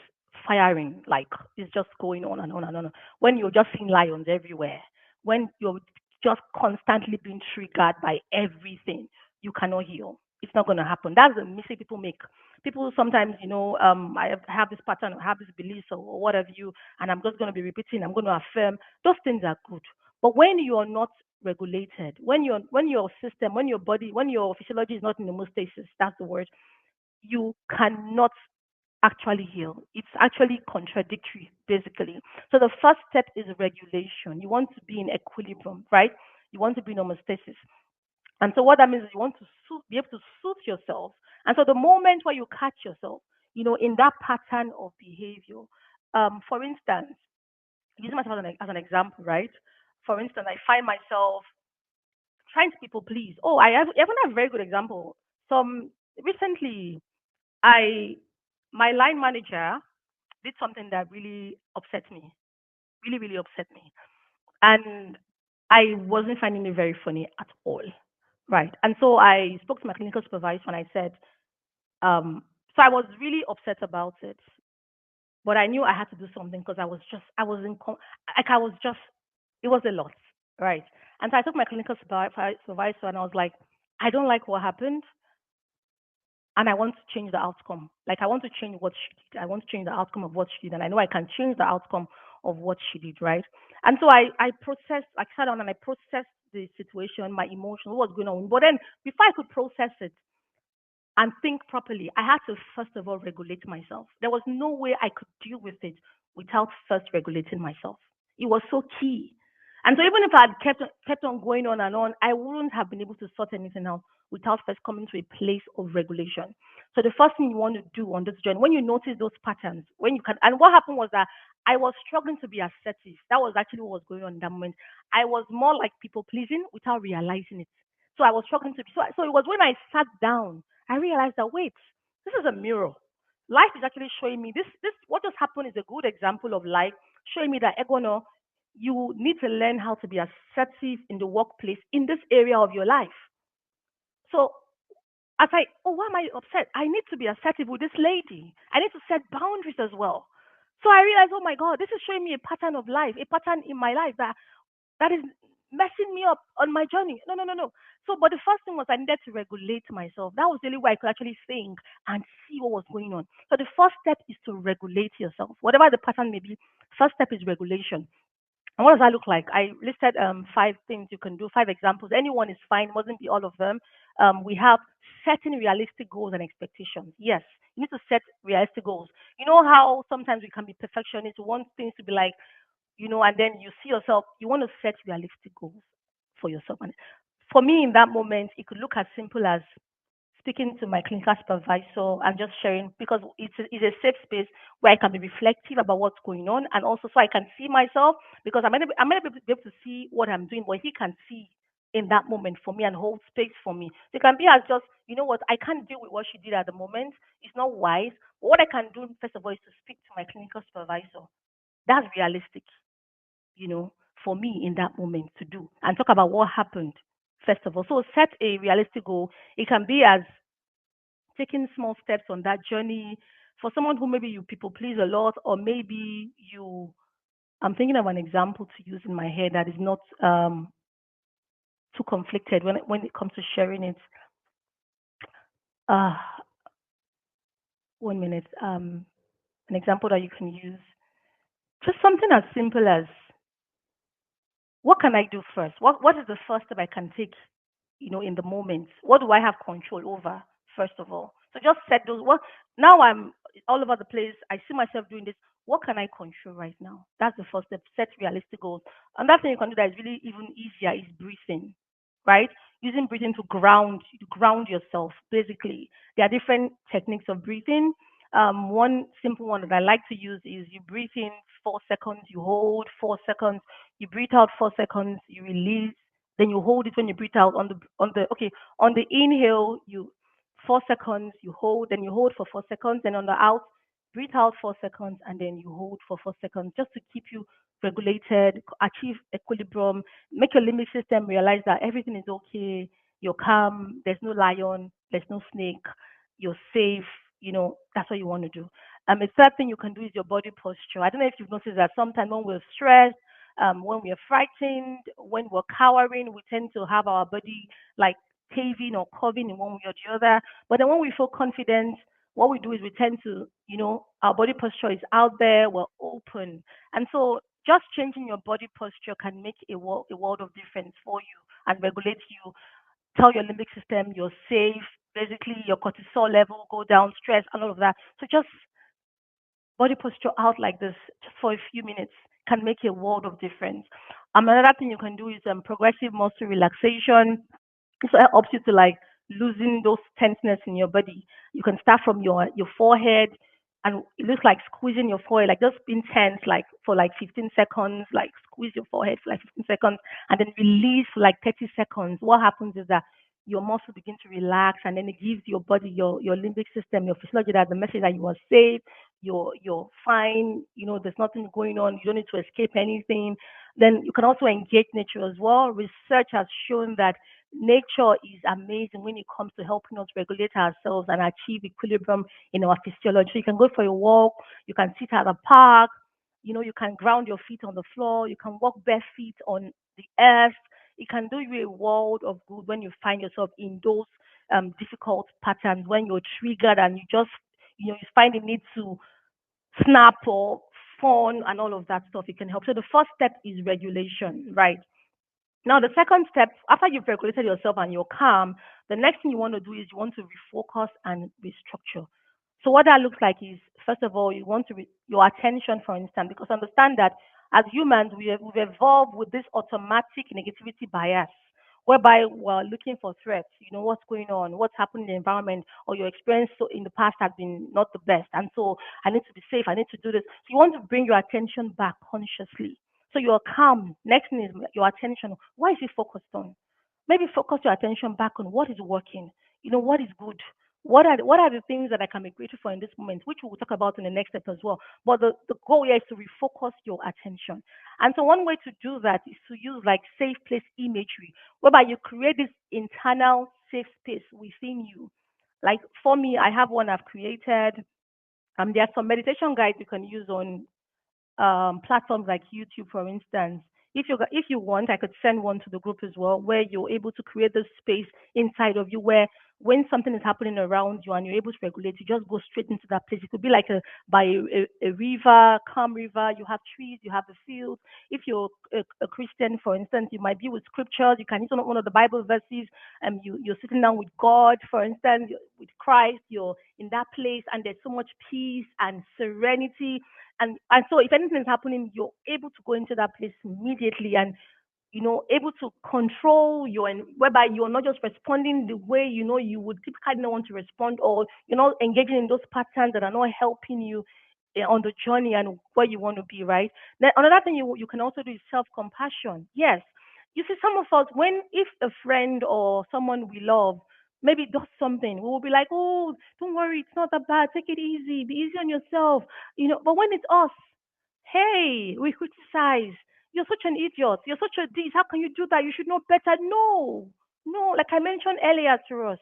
firing, like it's just going on and on and on. When you're just seeing lions everywhere, when you're just constantly being triggered by everything, you cannot heal. It's not going to happen. That's the mistake people make. People sometimes, I have this pattern, I have this belief, or what have you, and I'm just going to be repeating. I'm going to affirm. Those things are good, but when you are not regulated, when your system, when your body, when your physiology is not in homeostasis, that's the word, you cannot actually heal. It's actually contradictory, basically. So the first step is regulation. You want to be in equilibrium, right? You want to be in homeostasis. And so what that means is you want to be able to soothe yourself. And so the moment where you catch yourself, in that pattern of behavior, for instance, using myself as an example, right? For instance, I find myself trying to people please. Oh, I even have a very good example. Some recently, I my line manager did something that really upset me, really, really upset me. And I wasn't finding it very funny at all. Right. And so I spoke to my clinical supervisor and I said, so I was really upset about it, but I knew I had to do something because I was like, I was just, it was a lot. Right. And so I took my clinical supervisor and I was like, I don't like what happened and I want to change the outcome. Like I want to change what she did. I want to change the outcome of what she did, and I know I can change the outcome of what she did, right? And so I processed. I sat down and I processed the situation, my emotions, what was going on. But then before I could process it, and think properly, I had to first of all regulate myself. There was no way I could deal with it without first regulating myself. It was so key. And so even if I had kept on going on and on, I wouldn't have been able to sort anything out without first coming to a place of regulation. So the first thing you want to do on this journey, when you notice those patterns, when you can, and what happened was that I was struggling to be assertive. That was actually what was going on in that moment. I was more like people pleasing without realizing it. So I was struggling to be. So it was when I sat down I realized that wait, this is a mirror. Life is actually showing me this what just happened is a good example of life showing me that Egono, you need to learn how to be assertive in the workplace in this area of your life. So as why am I upset? I need to be assertive with this lady. I need to set boundaries as well. So I realized, oh my God, this is showing me a pattern of life, a pattern in my life that is messing me up on my journey. No, no, no, no. So, but the first thing was I needed to regulate myself. That was the only way I could actually think and see what was going on. So the first step is to regulate yourself. Whatever the pattern may be, first step is regulation. And what does that look like? I listed five things you can do, five examples. Anyone is fine, mustn't be all of them. We have setting realistic goals and expectations. Yes, you need to set realistic goals. You know how sometimes we can be perfectionists, we want things to be like, and then you see yourself, you want to set realistic goals for yourself. And for me, in that moment, it could look as simple as speaking to my clinical supervisor and just sharing because it's a safe space where I can be reflective about what's going on and also so I can see myself because I'm not be able to see what I'm doing, but he can see in that moment for me and hold space for me. So it can be as just, you know what, I can't deal with what she did at the moment. It's not wise. But what I can do, first of all, is to speak to my clinical supervisor. That's realistic, you know, for me in that moment to do and talk about what happened, first of all. So set a realistic goal. It can be as taking small steps on that journey for someone who maybe you people please a lot, or maybe I'm thinking of an example to use in my head that is not too conflicted when it comes to sharing it. Uh, 1 minute. An example that you can use. Just something as simple as what can I do first? What is the first step I can take, in the moment? What do I have control over, first of all? So just set those what now I'm all over the place. I see myself doing this. What can I control right now? That's the first step. Set realistic goals. Another thing you can do that is really even easier is breathing, right? Using breathing to ground yourself. Basically, there are different techniques of breathing. One simple one that I like to use is you breathe in 4 seconds, you hold 4 seconds, you breathe out 4 seconds, you release, then you hold it when you breathe out on the inhale you 4 seconds, you hold, then you hold for 4 seconds, and on the out breathe out 4 seconds and then you hold for 4 seconds just to keep you regulated, achieve equilibrium, make your limbic system realize that everything is okay, you're calm, there's no lion, there's no snake, you're safe, that's what you want to do. A third thing you can do is your body posture. I don't know if you've noticed that sometimes when we're stressed, when we're frightened, when we're cowering, we tend to have our body like caving or curving in one way or the other. But then when we feel confident, what we do is we tend to, our body posture is out there, we're open. And so just changing your body posture can make a world of difference for you and regulate you, tell your limbic system you're safe, basically your cortisol level go down, stress, and all of that. So just body posture out like this just for a few minutes can make a world of difference. Another thing you can do is progressive muscle relaxation. So it helps you to like loosen those tenseness in your body. You can start from your forehead, and it looks like squeezing your forehead, like just being tense, like for like 15 seconds, like squeeze your forehead for like 15 seconds, and then release for like 30 seconds. What happens is that your muscle begin to relax, and then it gives your body, your limbic system, your physiology that the message that you are safe, you're fine, there's nothing going on, you don't need to escape anything. Then you can also engage nature as well. Research has shown that nature is amazing when it comes to helping us regulate ourselves and achieve equilibrium in our physiology. So you can go for a walk, you can sit at a park, you can ground your feet on the floor, you can walk bare feet on the earth. It can do you a world of good when you find yourself in those difficult patterns, when you're triggered and you just, you find the need to snap or fawn and all of that stuff. It can help. So the first step is regulation, right? Now, the second step, after you've regulated yourself and you're calm, the next thing you want to do is you want to refocus and restructure. So, what that looks like is, first of all, you want to your attention, for instance, because understand that as humans, we've evolved with this automatic negativity bias, whereby we're looking for threats. What's going on, what's happening in the environment, or your experience in the past has been not the best, and so I need to be safe. I need to do this. So, you want to bring your attention back consciously, so you're calm. Next thing is your attention. What is it focused on? Maybe focus your attention back on what is working. What is good. What are the things that I can be grateful for in this moment, which we'll talk about in the next step as well. But the goal here is to refocus your attention. And so one way to do that is to use like safe place imagery, whereby you create this internal safe space within you. Like for me, I have one I've created. There are some meditation guides you can use on platforms like YouTube, for instance. If you want, I could send one to the group as well, where you're able to create this space inside of you, where when something is happening around you and you're able to regulate, you just go straight into that place. It could be like by a river, calm river. You have trees, you have the field. If you're a Christian, for instance, you might be with scriptures. You can use one of the Bible verses. You're sitting down with God, for instance, with Christ. You're in that place, and there's so much peace and serenity, and so if anything is happening, you're able to go into that place immediately and able to control whereby you're not just responding the way you would typically not want to respond, or you're not engaging in those patterns that are not helping you on the journey and where you want to be, right? Then another thing you can also do is self compassion. Yes, you see, some of us, when if a friend or someone we love maybe does something, we will be like, oh, don't worry, it's not that bad, take it easy, be easy on yourself, but when it's us, hey, we criticize. You're such an idiot. You're such a this. How can you do that? You should know better. No, no. Like I mentioned earlier to us,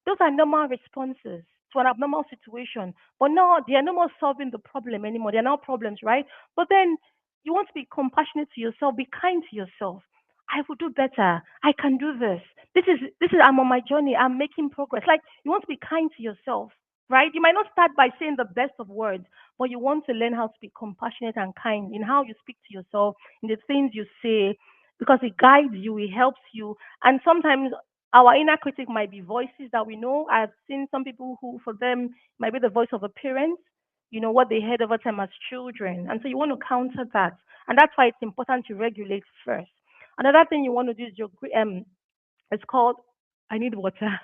those are normal responses to an abnormal situation. But now they are no more solving the problem anymore. They are now problems, right? But then you want to be compassionate to yourself. Be kind to yourself. I will do better. I can do this. This is. I'm on my journey. I'm making progress. Like you want to be kind to yourself, right? You might not start by saying the best of words, but you want to learn how to be compassionate and kind in how you speak to yourself, in the things you say, because it guides you, it helps you. And sometimes our inner critic might be voices that we know. I've seen some people who, for them, might be the voice of a parent. what they had over time as children. And so you want to counter that. And that's why it's important to regulate first. Another thing you want to do is it's called, I need water.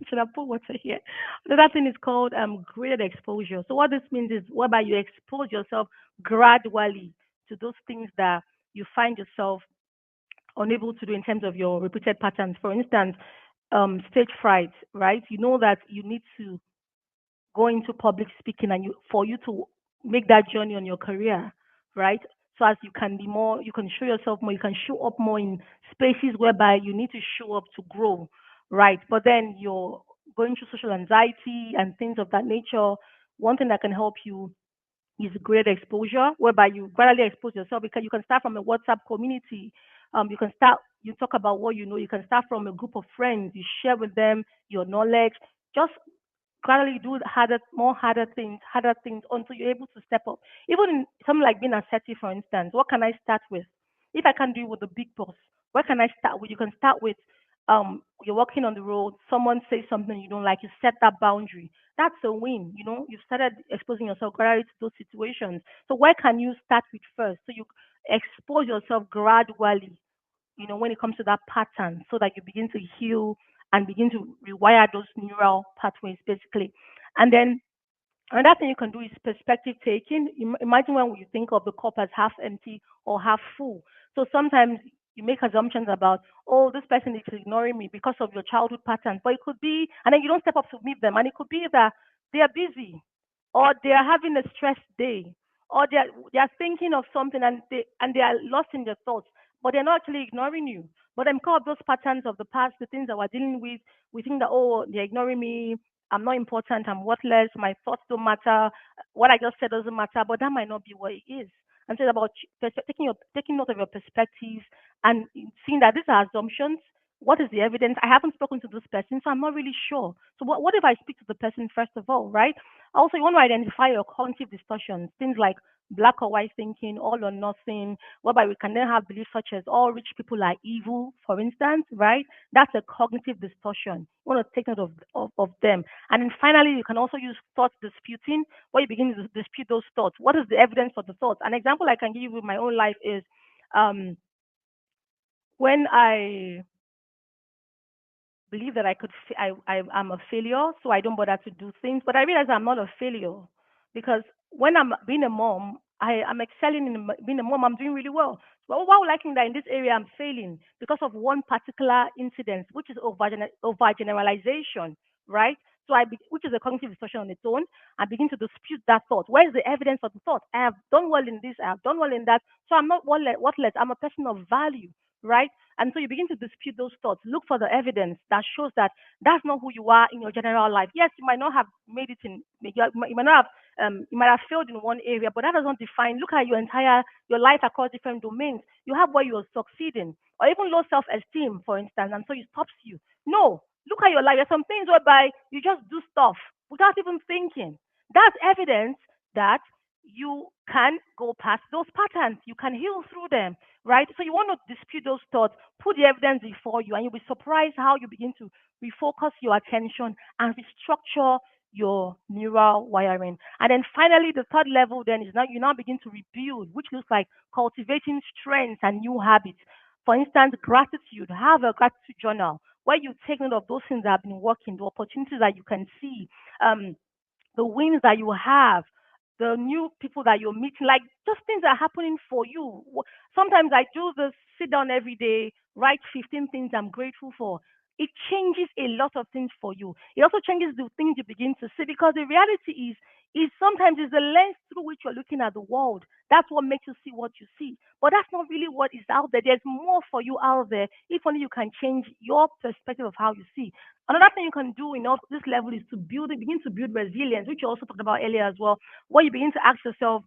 Should I put water here? Another thing is called graded exposure. So what this means is whereby you expose yourself gradually to those things that you find yourself unable to do in terms of your repeated patterns. For instance, stage fright, right? You know that you need to go into public speaking and for you to make that journey on your career, right? So as you can be more, you can show yourself more, you can show up more in spaces whereby you need to show up to grow, right? But then you're going through social anxiety and things of that nature. One thing that can help you is great exposure, whereby you gradually expose yourself because you can start from a WhatsApp community. You talk about what you know. You can start from a group of friends. You share with them your knowledge. Just gradually do harder things until you're able to step up. Even in something like being assertive, for instance, what can I start with? If I can do it with the big boss, what can I start with? You can start with you're walking on the road, someone says something you don't like, you set that boundary. That's a win. You've started exposing yourself gradually to those situations. So where can you start with first? So you expose yourself gradually, when it comes to that pattern so that you begin to heal and begin to rewire those neural pathways basically. And then another thing you can do is perspective taking. Imagine when you think of the cup as half empty or half full. So sometimes you make assumptions about, oh, this person is ignoring me because of your childhood patterns. But it could be, and then you don't step up to meet them. And it could be that they are busy or they are having a stressed day or they are thinking of something and they are lost in their thoughts, but they're not actually ignoring you. But then because of those patterns of the past, the things that we're dealing with, we think that, oh, they're ignoring me, I'm not important, I'm worthless, my thoughts don't matter, what I just said doesn't matter, but that might not be what it is. And so it's about taking note of your perspectives and seeing that these are assumptions. What is the evidence? I haven't spoken to this person, so I'm not really sure. So what if I speak to the person first of all, right? Also, you want to identify your cognitive distortions, things like black or white thinking, all or nothing, whereby we can then have beliefs such as all rich people are evil, for instance, right? That's a cognitive distortion. You want to take note of them. And then finally, you can also use thought disputing, where you begin to dispute those thoughts. What is the evidence for the thoughts? An example I can give you with my own life is um, when I believe that I could, I'm a failure, so I don't bother to do things. But I realize I'm not a failure because when I'm being a mom, I'm excelling in being a mom. I'm doing really well. But while liking that in this area, I'm failing because of one particular incident, which is overgeneralization, right? So which is a cognitive distortion on its own. I begin to dispute that thought. Where is the evidence of the thought? I have done well in this. I have done well in that. So I'm not worthless. I'm a person of value, right? And so you begin to dispute those thoughts. Look for the evidence that shows that that's not who you are in your general life. Yes, you might not have made it in, you might not have, you might have failed in one area, but that does not define. Look at your life across different domains. You have where you are succeeding, or even low self-esteem, for instance, and so it stops you. No, look at your life. There's some things whereby you just do stuff without even thinking. That's evidence that you can go past those patterns. You can heal through them, right? So you want to dispute those thoughts, put the evidence before you, and you'll be surprised how you begin to refocus your attention and restructure your neural wiring. And then finally, the third level then is now you now begin to rebuild, which looks like cultivating strengths and new habits. For instance, gratitude. Have a gratitude journal where you take note of those things that have been working, the opportunities that you can see, um, the wins that you have, the new people that you're meeting, like just things that are happening for you. Sometimes I do this, sit down every day, write 15 things I'm grateful for. It changes a lot of things for you. It also changes the things you begin to see because the reality is sometimes it's the lens through which you're looking at the world. That's what makes you see what you see. But that's not really what is out there. There's more for you out there if only you can change your perspective of how you see. Another thing you can do in all this level is to begin to build resilience, which you also talked about earlier as well, where you begin to ask yourself,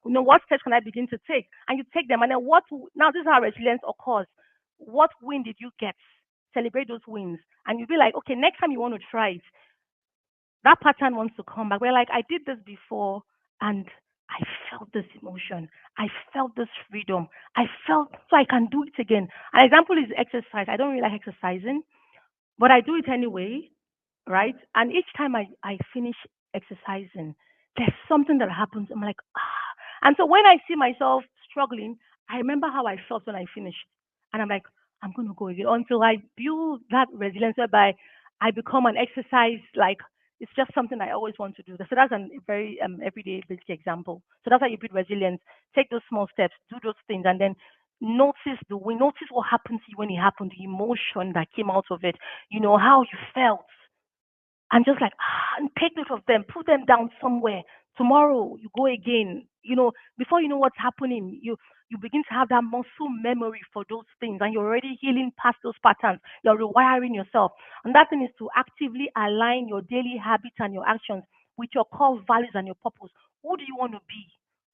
what steps can I begin to take? And you take them, and then now this is how resilience occurs. What win did you get? Celebrate those wins. And you'll be like, okay, next time you want to try it, that pattern wants to come back. We're like, I did this before, and I felt this emotion. I felt this freedom. I felt so I can do it again. An example is exercise. I don't really like exercising, but I do it anyway, right? And each time I finish exercising, there's something that happens. I'm like, ah. And so when I see myself struggling, I remember how I felt when I finished. And I'm like, I'm going to go again until I build that resilience whereby I become an exercise. Like, it's just something I always want to do. So that's a very everyday basic example. So that's how you build resilience. Take those small steps, do those things, and then notice what happened to you when it happened, the emotion that came out of it, how you felt, and just like and take note of them, put them down somewhere. Tomorrow you go again. Before you know what's happening, you begin to have that muscle memory for those things, and you're already healing past those patterns. You're rewiring yourself, and that thing is to actively align your daily habits and your actions with your core values and your purpose. Who do you want to be?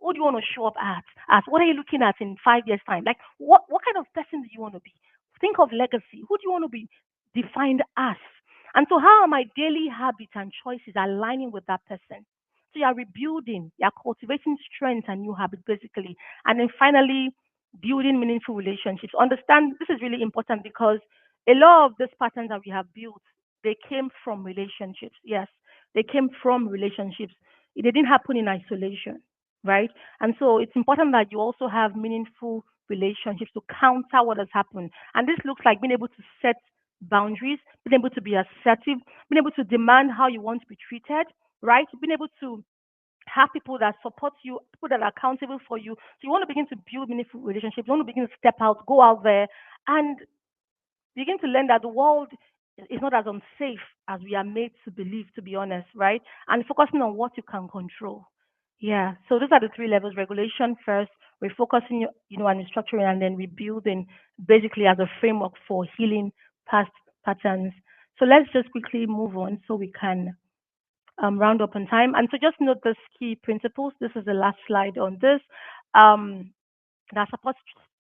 Who do you want to show up at? As what are you looking at in 5 years time? Like what kind of person do you want to be? Think of legacy. Who do you want to be defined as? And so, how are my daily habits and choices aligning with that person? So, you're rebuilding, you're cultivating strength and new habits, basically. And then finally, building meaningful relationships. Understand this is really important because a lot of these patterns that we have built, they came from relationships. Yes, they came from relationships. It didn't happen in isolation, right? And so, it's important that you also have meaningful relationships to counter what has happened. And this looks like being able to set boundaries, being able to be assertive, being able to demand how you want to be treated, right? Being able to have people that support you, people that are accountable for you. So you want to begin to build meaningful relationships. You want to begin to step out, go out there, and begin to learn that the world is not as unsafe as we are made to believe, to be honest, right? And focusing on what you can control. Yeah. So those are the three levels: regulation first, refocusing, and restructuring, and then rebuilding, basically as a framework for healing past patterns. So let's just quickly move on so we can round up on time. And so just note this key principles. This is the last slide on this. Um, that supports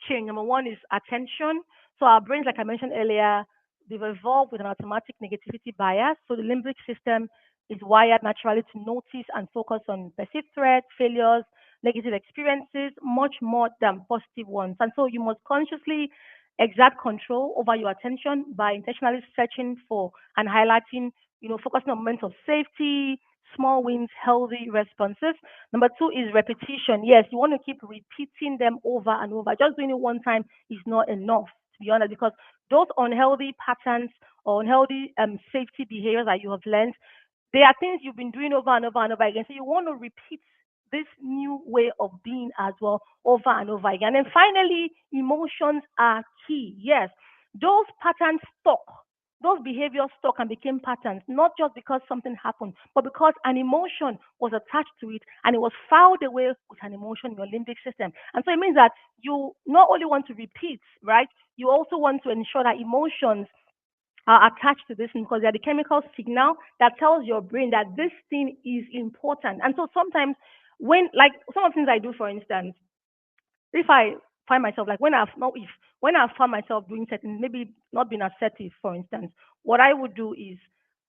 change. Number one is attention. So our brains, like I mentioned earlier, they've evolved with an automatic negativity bias. So the limbic system is wired naturally to notice and focus on perceived threats, failures, negative experiences, much more than positive ones. And so you must consciously exert control over your attention by intentionally searching for and highlighting, focusing on moments of safety, small wins, healthy responses. Number two is repetition. Yes, you want to keep repeating them over and over. Just doing it one time is not enough, to be honest, because those unhealthy patterns or unhealthy safety behaviors that you have learned, they are things you've been doing over and over and over again. So you want to repeat this new way of being as well over and over again. And finally, emotions are key. Yes, those patterns stuck. Those behaviors stuck and became patterns, not just because something happened, but because an emotion was attached to it and it was filed away with an emotion in your limbic system. And so it means that you not only want to repeat, right? You also want to ensure that emotions are attached to this because they're the chemical signal that tells your brain that this thing is important. And so sometimes like some of the things I do, for instance, if I find myself like when I find myself doing certain, maybe not being assertive, for instance, what I would do is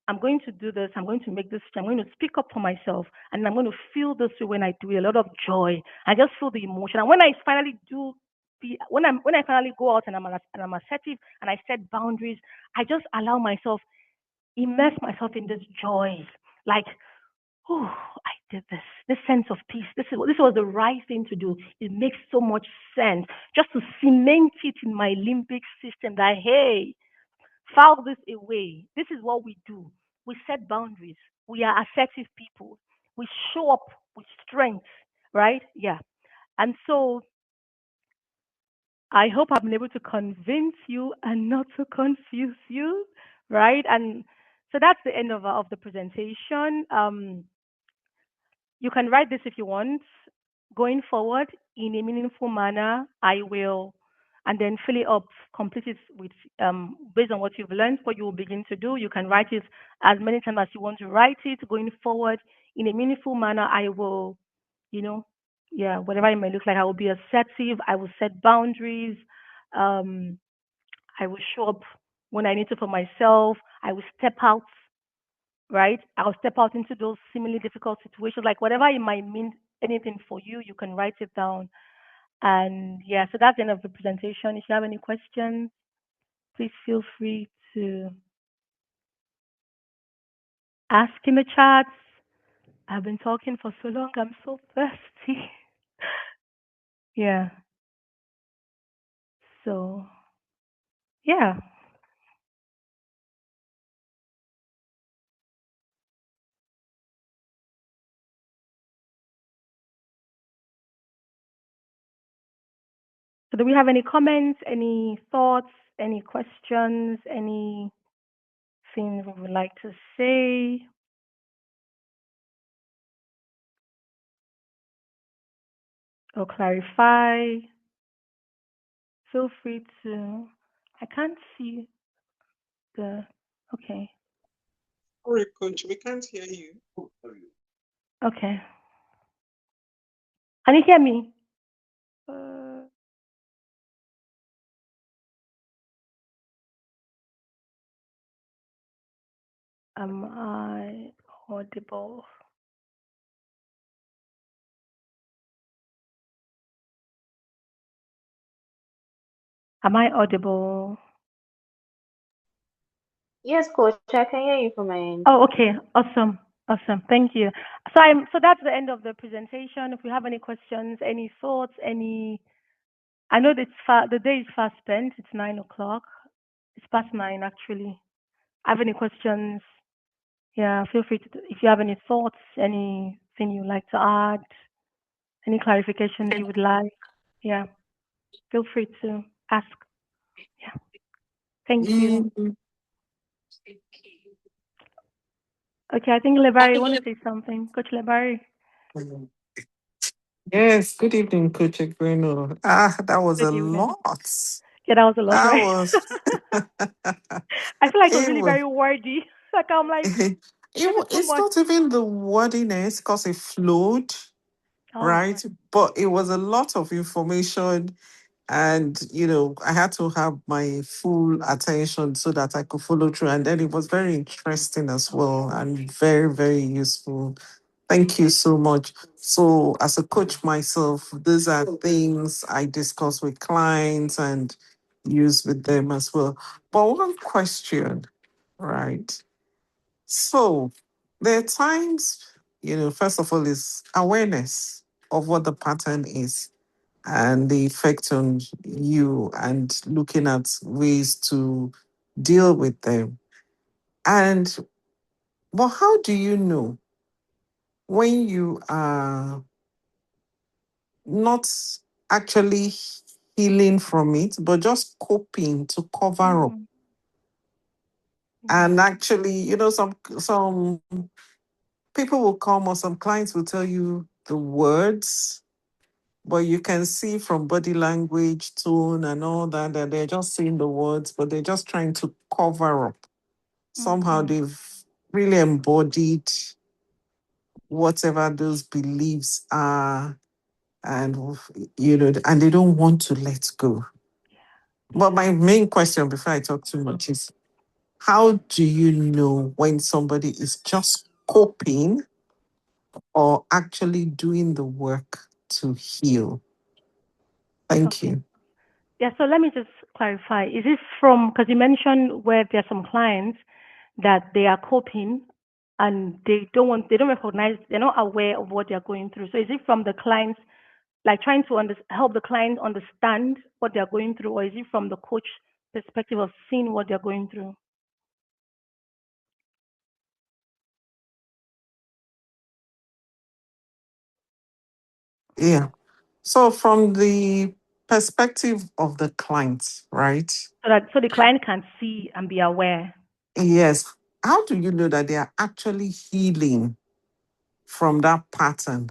I'm going to do this, I'm going to make this, I'm going to speak up for myself, and I'm going to feel this way when I do it, a lot of joy. I just feel the emotion, and when I finally do. When I finally go out and I'm assertive and I set boundaries, I just allow myself immerse myself in this joy, like oh, I did this. This sense of peace. This was the right thing to do. It makes so much sense. Just to cement it in my limbic system that hey, file this away. This is what we do. We set boundaries. We are assertive people. We show up with strength, right? Yeah. And so I hope I've been able to convince you and not to confuse you, right? And so that's the end of the presentation. You can write this if you want. Going forward in a meaningful manner, I will, and then fill it up, complete it with based on what you've learned, what you will begin to do. You can write it as many times as you want to write it. Going forward in a meaningful manner, I will, you know, yeah, whatever it may look like, I will be assertive. I will set boundaries. Um, I will show up when I need to for myself. I will step out, right? I'll step out into those seemingly difficult situations, like whatever it might mean, anything for you, you can write it down. And yeah, so that's the end of the presentation. If you have any questions, please feel free to ask in the chats. I've been talking for so long. I'm so thirsty. Yeah. So, yeah. So, do we have any comments, any thoughts, any questions, anything we would like to say or clarify? Feel free to. I can't see the. Okay. Sorry, coach, we can't hear you. Okay. Can you hear me? Uh, am I audible? Am I audible? Yes, coach, I can hear you from my end. Oh, okay. Awesome. Awesome. Thank you. So that's the end of the presentation. If you have any questions, any thoughts, any I know that the day is fast spent. It's 9 o'clock. It's past 9 actually. Have any questions? Yeah, feel free to if you have any thoughts, anything you'd like to add, any clarifications you would like. Yeah, feel free to ask. Yeah. Thank you. Mm, Okay, I think Lebari, you want to say something? Coach Lebari. yes, good evening, Coach Equino. That was a Good evening. lot. Yeah, that was a lot, That right? was I feel like it was it really was very wordy. Like I'm like, this is too it's much. not even the wordiness because it flowed, Oh, right? But it was a lot of information. And, I had to have my full attention so that I could follow through. And then it was very interesting as well and very, very useful. Thank you so much. So, as a coach myself, these are things I discuss with clients and use with them as well. But one question, right? So, there are times, first of all, is awareness of what the pattern is and the effect on you and looking at ways to deal with them. And but how do you know when you are not actually healing from it, but just coping to cover up? mm, yeah. And actually, some people will come or some clients will tell you the words, but you can see from body language, tone, and all that that they're just saying the words, but they're just trying to cover up. Somehow Mm-hmm. they've really embodied whatever those beliefs are, and and they don't want to let go. But my main question before I talk too much is, how do you know when somebody is just coping or actually doing the work to heal? Thank Okay. you. Yeah. So let me just clarify. Is this from because you mentioned where there are some clients that they are coping and they don't recognize, they're not aware of what they're going through. So is it from the clients, like trying to help the client understand what they're going through, or is it from the coach perspective of seeing what they're going through? Yeah. So from the perspective of the client, right? So the client can see and be aware. Yes. How do you know that they are actually healing from that pattern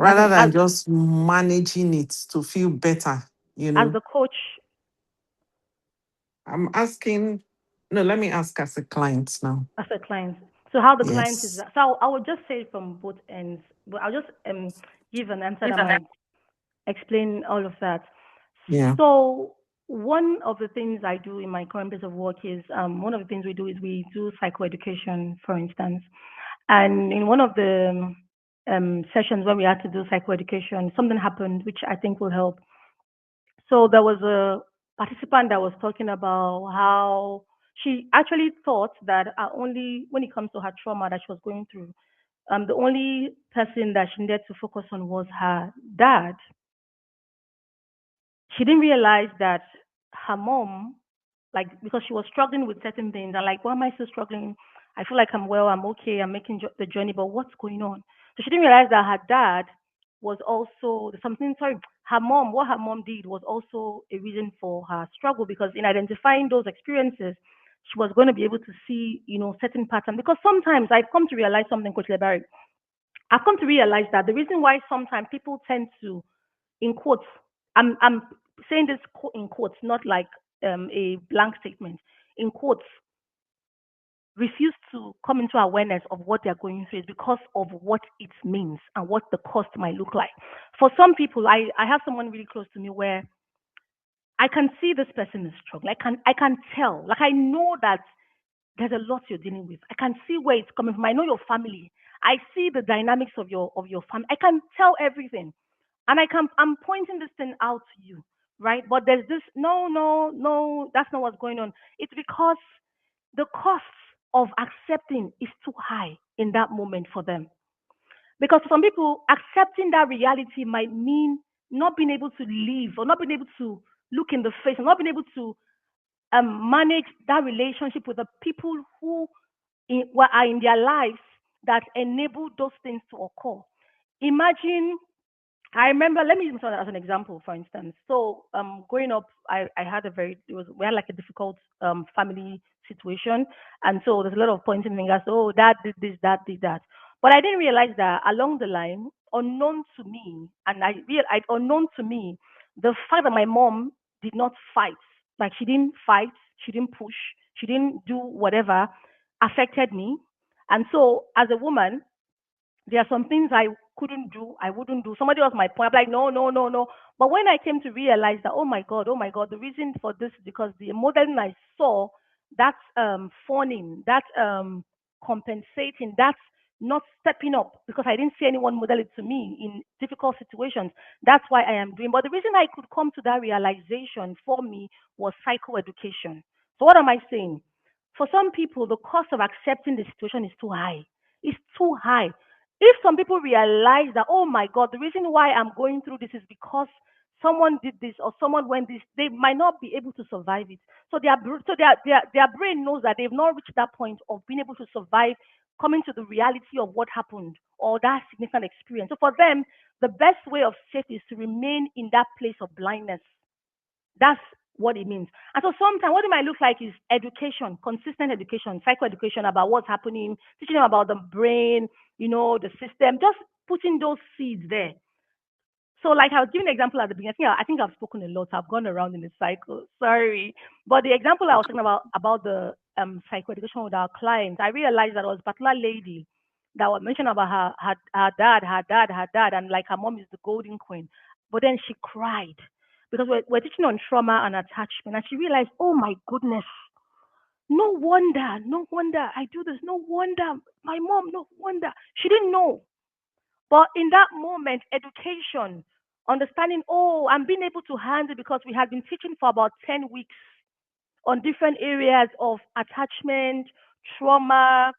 As rather than just managing it to feel better? You as know, the coach, I'm asking, no, let me ask as a client now. as a client. So how the client is. Yes. So I would just say from both ends, but I'll just give an answer that might explain all of that. Yeah. So one of the things I do in my current place of work is one of the things we do is we do psychoeducation, for instance. And in one of the sessions when we had to do psychoeducation, something happened which I think will help. So there was a participant that was talking about how she actually thought that only when it comes to her trauma that she was going through, the only person that she needed to focus on was her dad. She didn't realize that her mom, like, because she was struggling with certain things, and like, why am I still struggling? I feel like I'm well, I'm okay, I'm making the journey, but what's going on? So she didn't realize that her dad was also something. Sorry, her mom. What her mom did was also a reason for her struggle, because in identifying those experiences, she was going to be able to see, certain patterns. Because sometimes I've come to realize something, Coach Lebarry. I've come to realize that the reason why sometimes people tend to, in quotes, I'm saying this in quotes, not like a blank statement. In quotes, refuse to come into awareness of what they're going through is because of what it means and what the cost might look like. For some people, I have someone really close to me where I can see this person is struggling. I can tell. Like, I know that there's a lot you're dealing with. I can see where it's coming from. I know your family. I see the dynamics of your family. I can tell everything. And I'm pointing this thing out to you, right? But there's this, no, no, no, that's not what's going on. It's because the cost of accepting is too high in that moment for them. Because for some people, accepting that reality might mean not being able to live, or not being able to look in the face, or not being able to manage that relationship with the people who are in their lives that enable those things to occur. Imagine, I remember, let me use that as an example, for instance. So, growing up, I had we had like a difficult family situation. And so there's a lot of pointing fingers. Oh, dad did this, dad did that. But I didn't realize that along the line, unknown to me, and unknown to me, the fact that my mom did not fight, like she didn't fight, she didn't push, she didn't do whatever, affected me. And so as a woman, there are some things I couldn't do, I wouldn't do. Somebody was my point. I'm like, no, no, no, no. But when I came to realize that, oh my God, the reason for this is because the modeling I saw, that's fawning, that's compensating, that's not stepping up, because I didn't see anyone model it to me in difficult situations. That's why I am doing. But the reason I could come to that realization for me was psychoeducation. So what am I saying? For some people, the cost of accepting the situation is too high. It's too high. If some people realize that, oh my God, the reason why I'm going through this is because someone did this or someone went this, they might not be able to survive it. So their brain knows that they've not reached that point of being able to survive coming to the reality of what happened or that significant experience. So for them, the best way of safety is to remain in that place of blindness. That's what it means. And so sometimes what it might look like is education, consistent education, psychoeducation about what's happening, teaching them about the brain, the system, just putting those seeds there. So, like I was giving an example at the beginning. I think I've spoken a lot. I've gone around in a cycle. Sorry, but the example I was talking about the psychoeducation with our clients, I realized that there was a particular lady that was mentioned about her dad, and like her mom is the golden queen. But then she cried because we're teaching on trauma and attachment, and she realized, oh my goodness, no wonder I do this. No wonder my mom. No wonder she didn't know. But in that moment, education, understanding, oh, I'm being able to handle, because we had been teaching for about 10 weeks on different areas of attachment, trauma,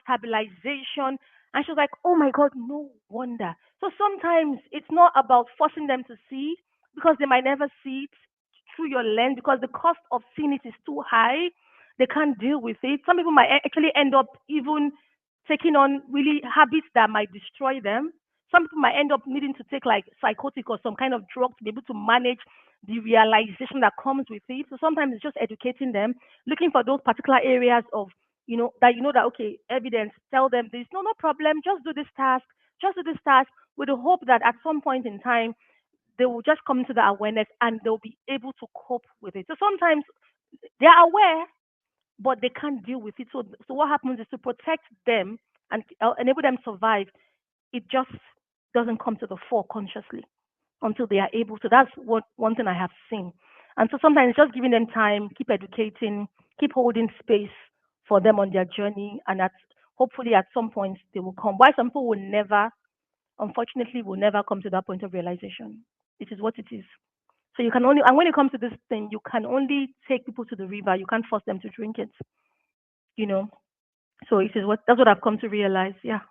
stabilization. And she was like, oh my God, no wonder. So sometimes it's not about forcing them to see, because they might never see it through your lens, because the cost of seeing it is too high. They can't deal with it. Some people might actually end up even taking on really habits that might destroy them. Some people might end up needing to take like psychotic or some kind of drug to be able to manage the realization that comes with it. So sometimes it's just educating them, looking for those particular areas of that okay, evidence, tell them this, no, no problem, just do this task, with the hope that at some point in time they will just come to the awareness and they'll be able to cope with it. So sometimes they're aware, but they can't deal with it. So what happens is, to protect them and enable them to survive, it just doesn't come to the fore consciously until they are able to. That's what one thing I have seen. And so sometimes just giving them time, keep educating, keep holding space for them on their journey, and hopefully at some point they will come. Why some people will never, unfortunately, will never come to that point of realization. It is what it is. So you can only, and when it comes to this thing, you can only take people to the river. You can't force them to drink it. You know. So it is what that's what I've come to realize. Yeah.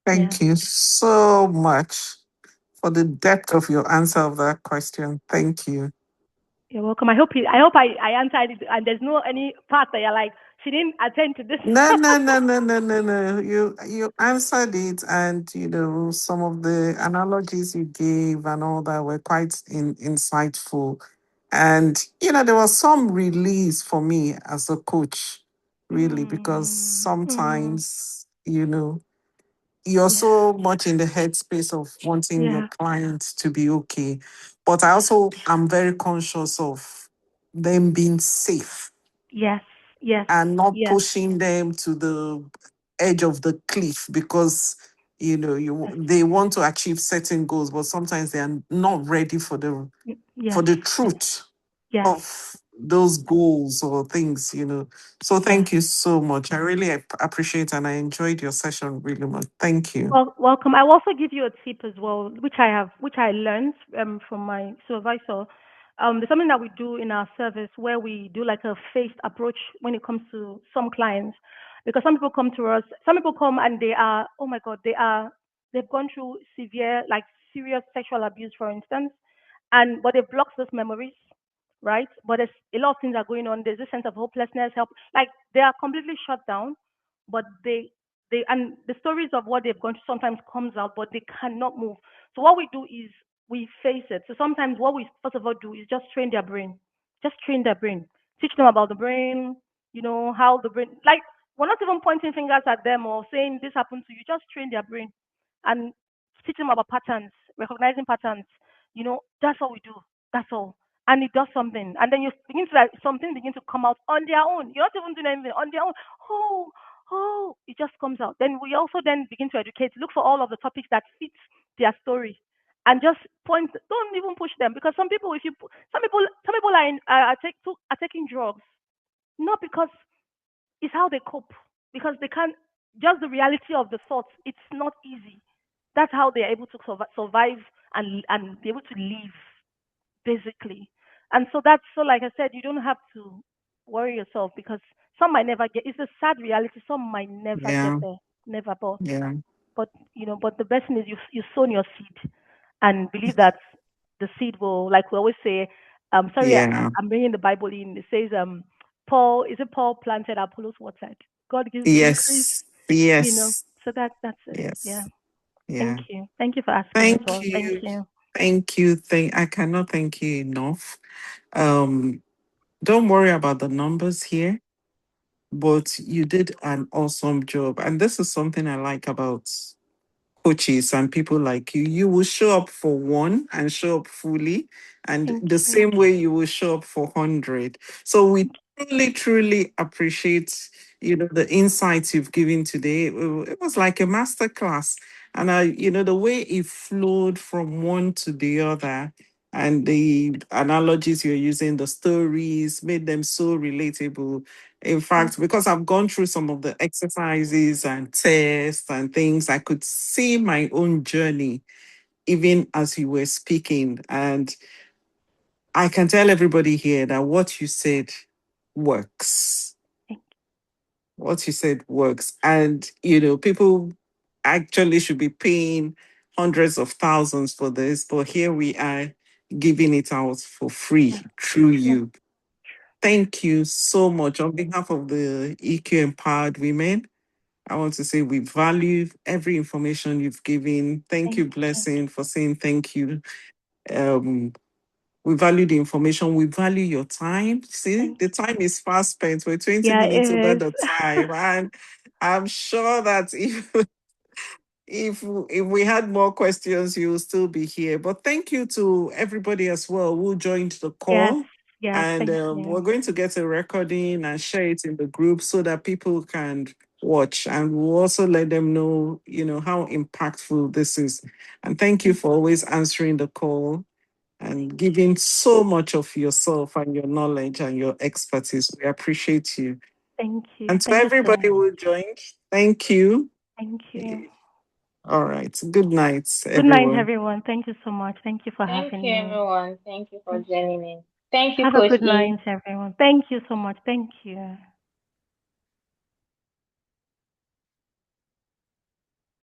Yeah. Thank you so much for the depth of your answer of that question. Thank you. You're welcome. I hope I answered it and there's no any part that you're like, she didn't attend to this. No, no, no, no, no, no, no. You answered it, and some of the analogies you gave and all that were quite insightful. And there was some release for me as a coach, really, because Mm, mm, sometimes you're yeah. so much in the headspace of wanting your Yeah. client to be okay. But I also am very conscious of them being safe Yes. Yes. and not Yes. pushing them to the edge of the cliff because they want to achieve certain goals, but sometimes they are not ready for the Yes. Yes. truth Yes. of those goals or things. So Yes. thank you so much. I really appreciate and I enjoyed your session really much. Thank you. Well, welcome. I will also give you a tip as well, which I learned from my supervisor. There's something that we do in our service where we do like a phased approach when it comes to some clients, because some people come to us. Some people come and they are, oh my God, they've gone through severe, like serious sexual abuse, for instance, and but they've blocked those memories, right? But there's a lot of things are going on. There's a sense of hopelessness, help, like they are completely shut down, but they and the stories of what they've gone through sometimes comes out, but they cannot move. So what we do is we face it. So sometimes what we first of all do is just train their brain, teach them about the brain, how the brain. Like we're not even pointing fingers at them or saying this happened to you. Just train their brain and teach them about patterns, recognizing patterns. That's what we do. That's all. And it does something. And then you begin to like something begin to come out on their own. You're not even doing anything on their own. Oh, it just comes out. Then we also then begin to educate, look for all of the topics that fit their story, and just point. Don't even push them because some people, if you, some people are taking drugs not because it's how they cope because they can't. Just the reality of the thoughts. It's not easy. That's how they are able to survive and be able to live basically. And so that's so like I said, you don't have to worry yourself because some might never get it's a sad reality, some might never get Yeah, there. Never. But yeah, but the best thing is you sown your seed and believe that the seed will like we always say, sorry, yeah. I'm bringing the Bible in. It says Paul is it Paul planted, Apollos watered. God gives the increase, Yes, you know. yes, So that's it. Yeah. yes, Thank yeah. you. Thank you for asking as Thank well. Thank you. you. Thank you. I cannot thank you enough. Um, don't worry about the numbers here, but you did an awesome job. And this is something I like about coaches and people like you. You will show up for one and show up fully, and Thank the you. same way you will show up for 100. So we truly, truly appreciate the insights you've given today. It was like a master class, and the way it flowed from one to the other. And the analogies you're using, the stories made them so relatable. In Thank fact, because I've gone through some of the exercises and tests and things, I could see my own journey even as you were speaking. And I can tell everybody here that what you said works. thank What you said works. And, people actually should be paying hundreds of thousands for this, but here we are giving it out for yeah. free through Yeah. you. Thank you so much. On behalf of the EQ Empowered Women, I want to say we value every information you've given. Thank Thank you, you. Blessing, for saying thank you. Um, we value the information. We value your time. See, Thank the time is fast spent. We're 20 Yeah, minutes over it the is. time. And I'm sure that if we had more questions, you will still be here. But thank you to everybody as well who joined the Yes. call. Yes. And Thank we're you. going to get a recording and share it in the group so that people can watch. And we'll also let them know, how impactful this is. And thank you Thank, for always answering the call and giving so much of yourself and your knowledge and your expertise. We appreciate you. thank you. And to Thank you so everybody much. who joined, thank you. Thank you. All right. Good night, Good night, everyone. everyone. Thank you so much. Thank you for Thank having you, me. everyone. Thank you for Thank- joining in. Thank you, Have a Coach good E. night, everyone. Thank you so much. Thank you.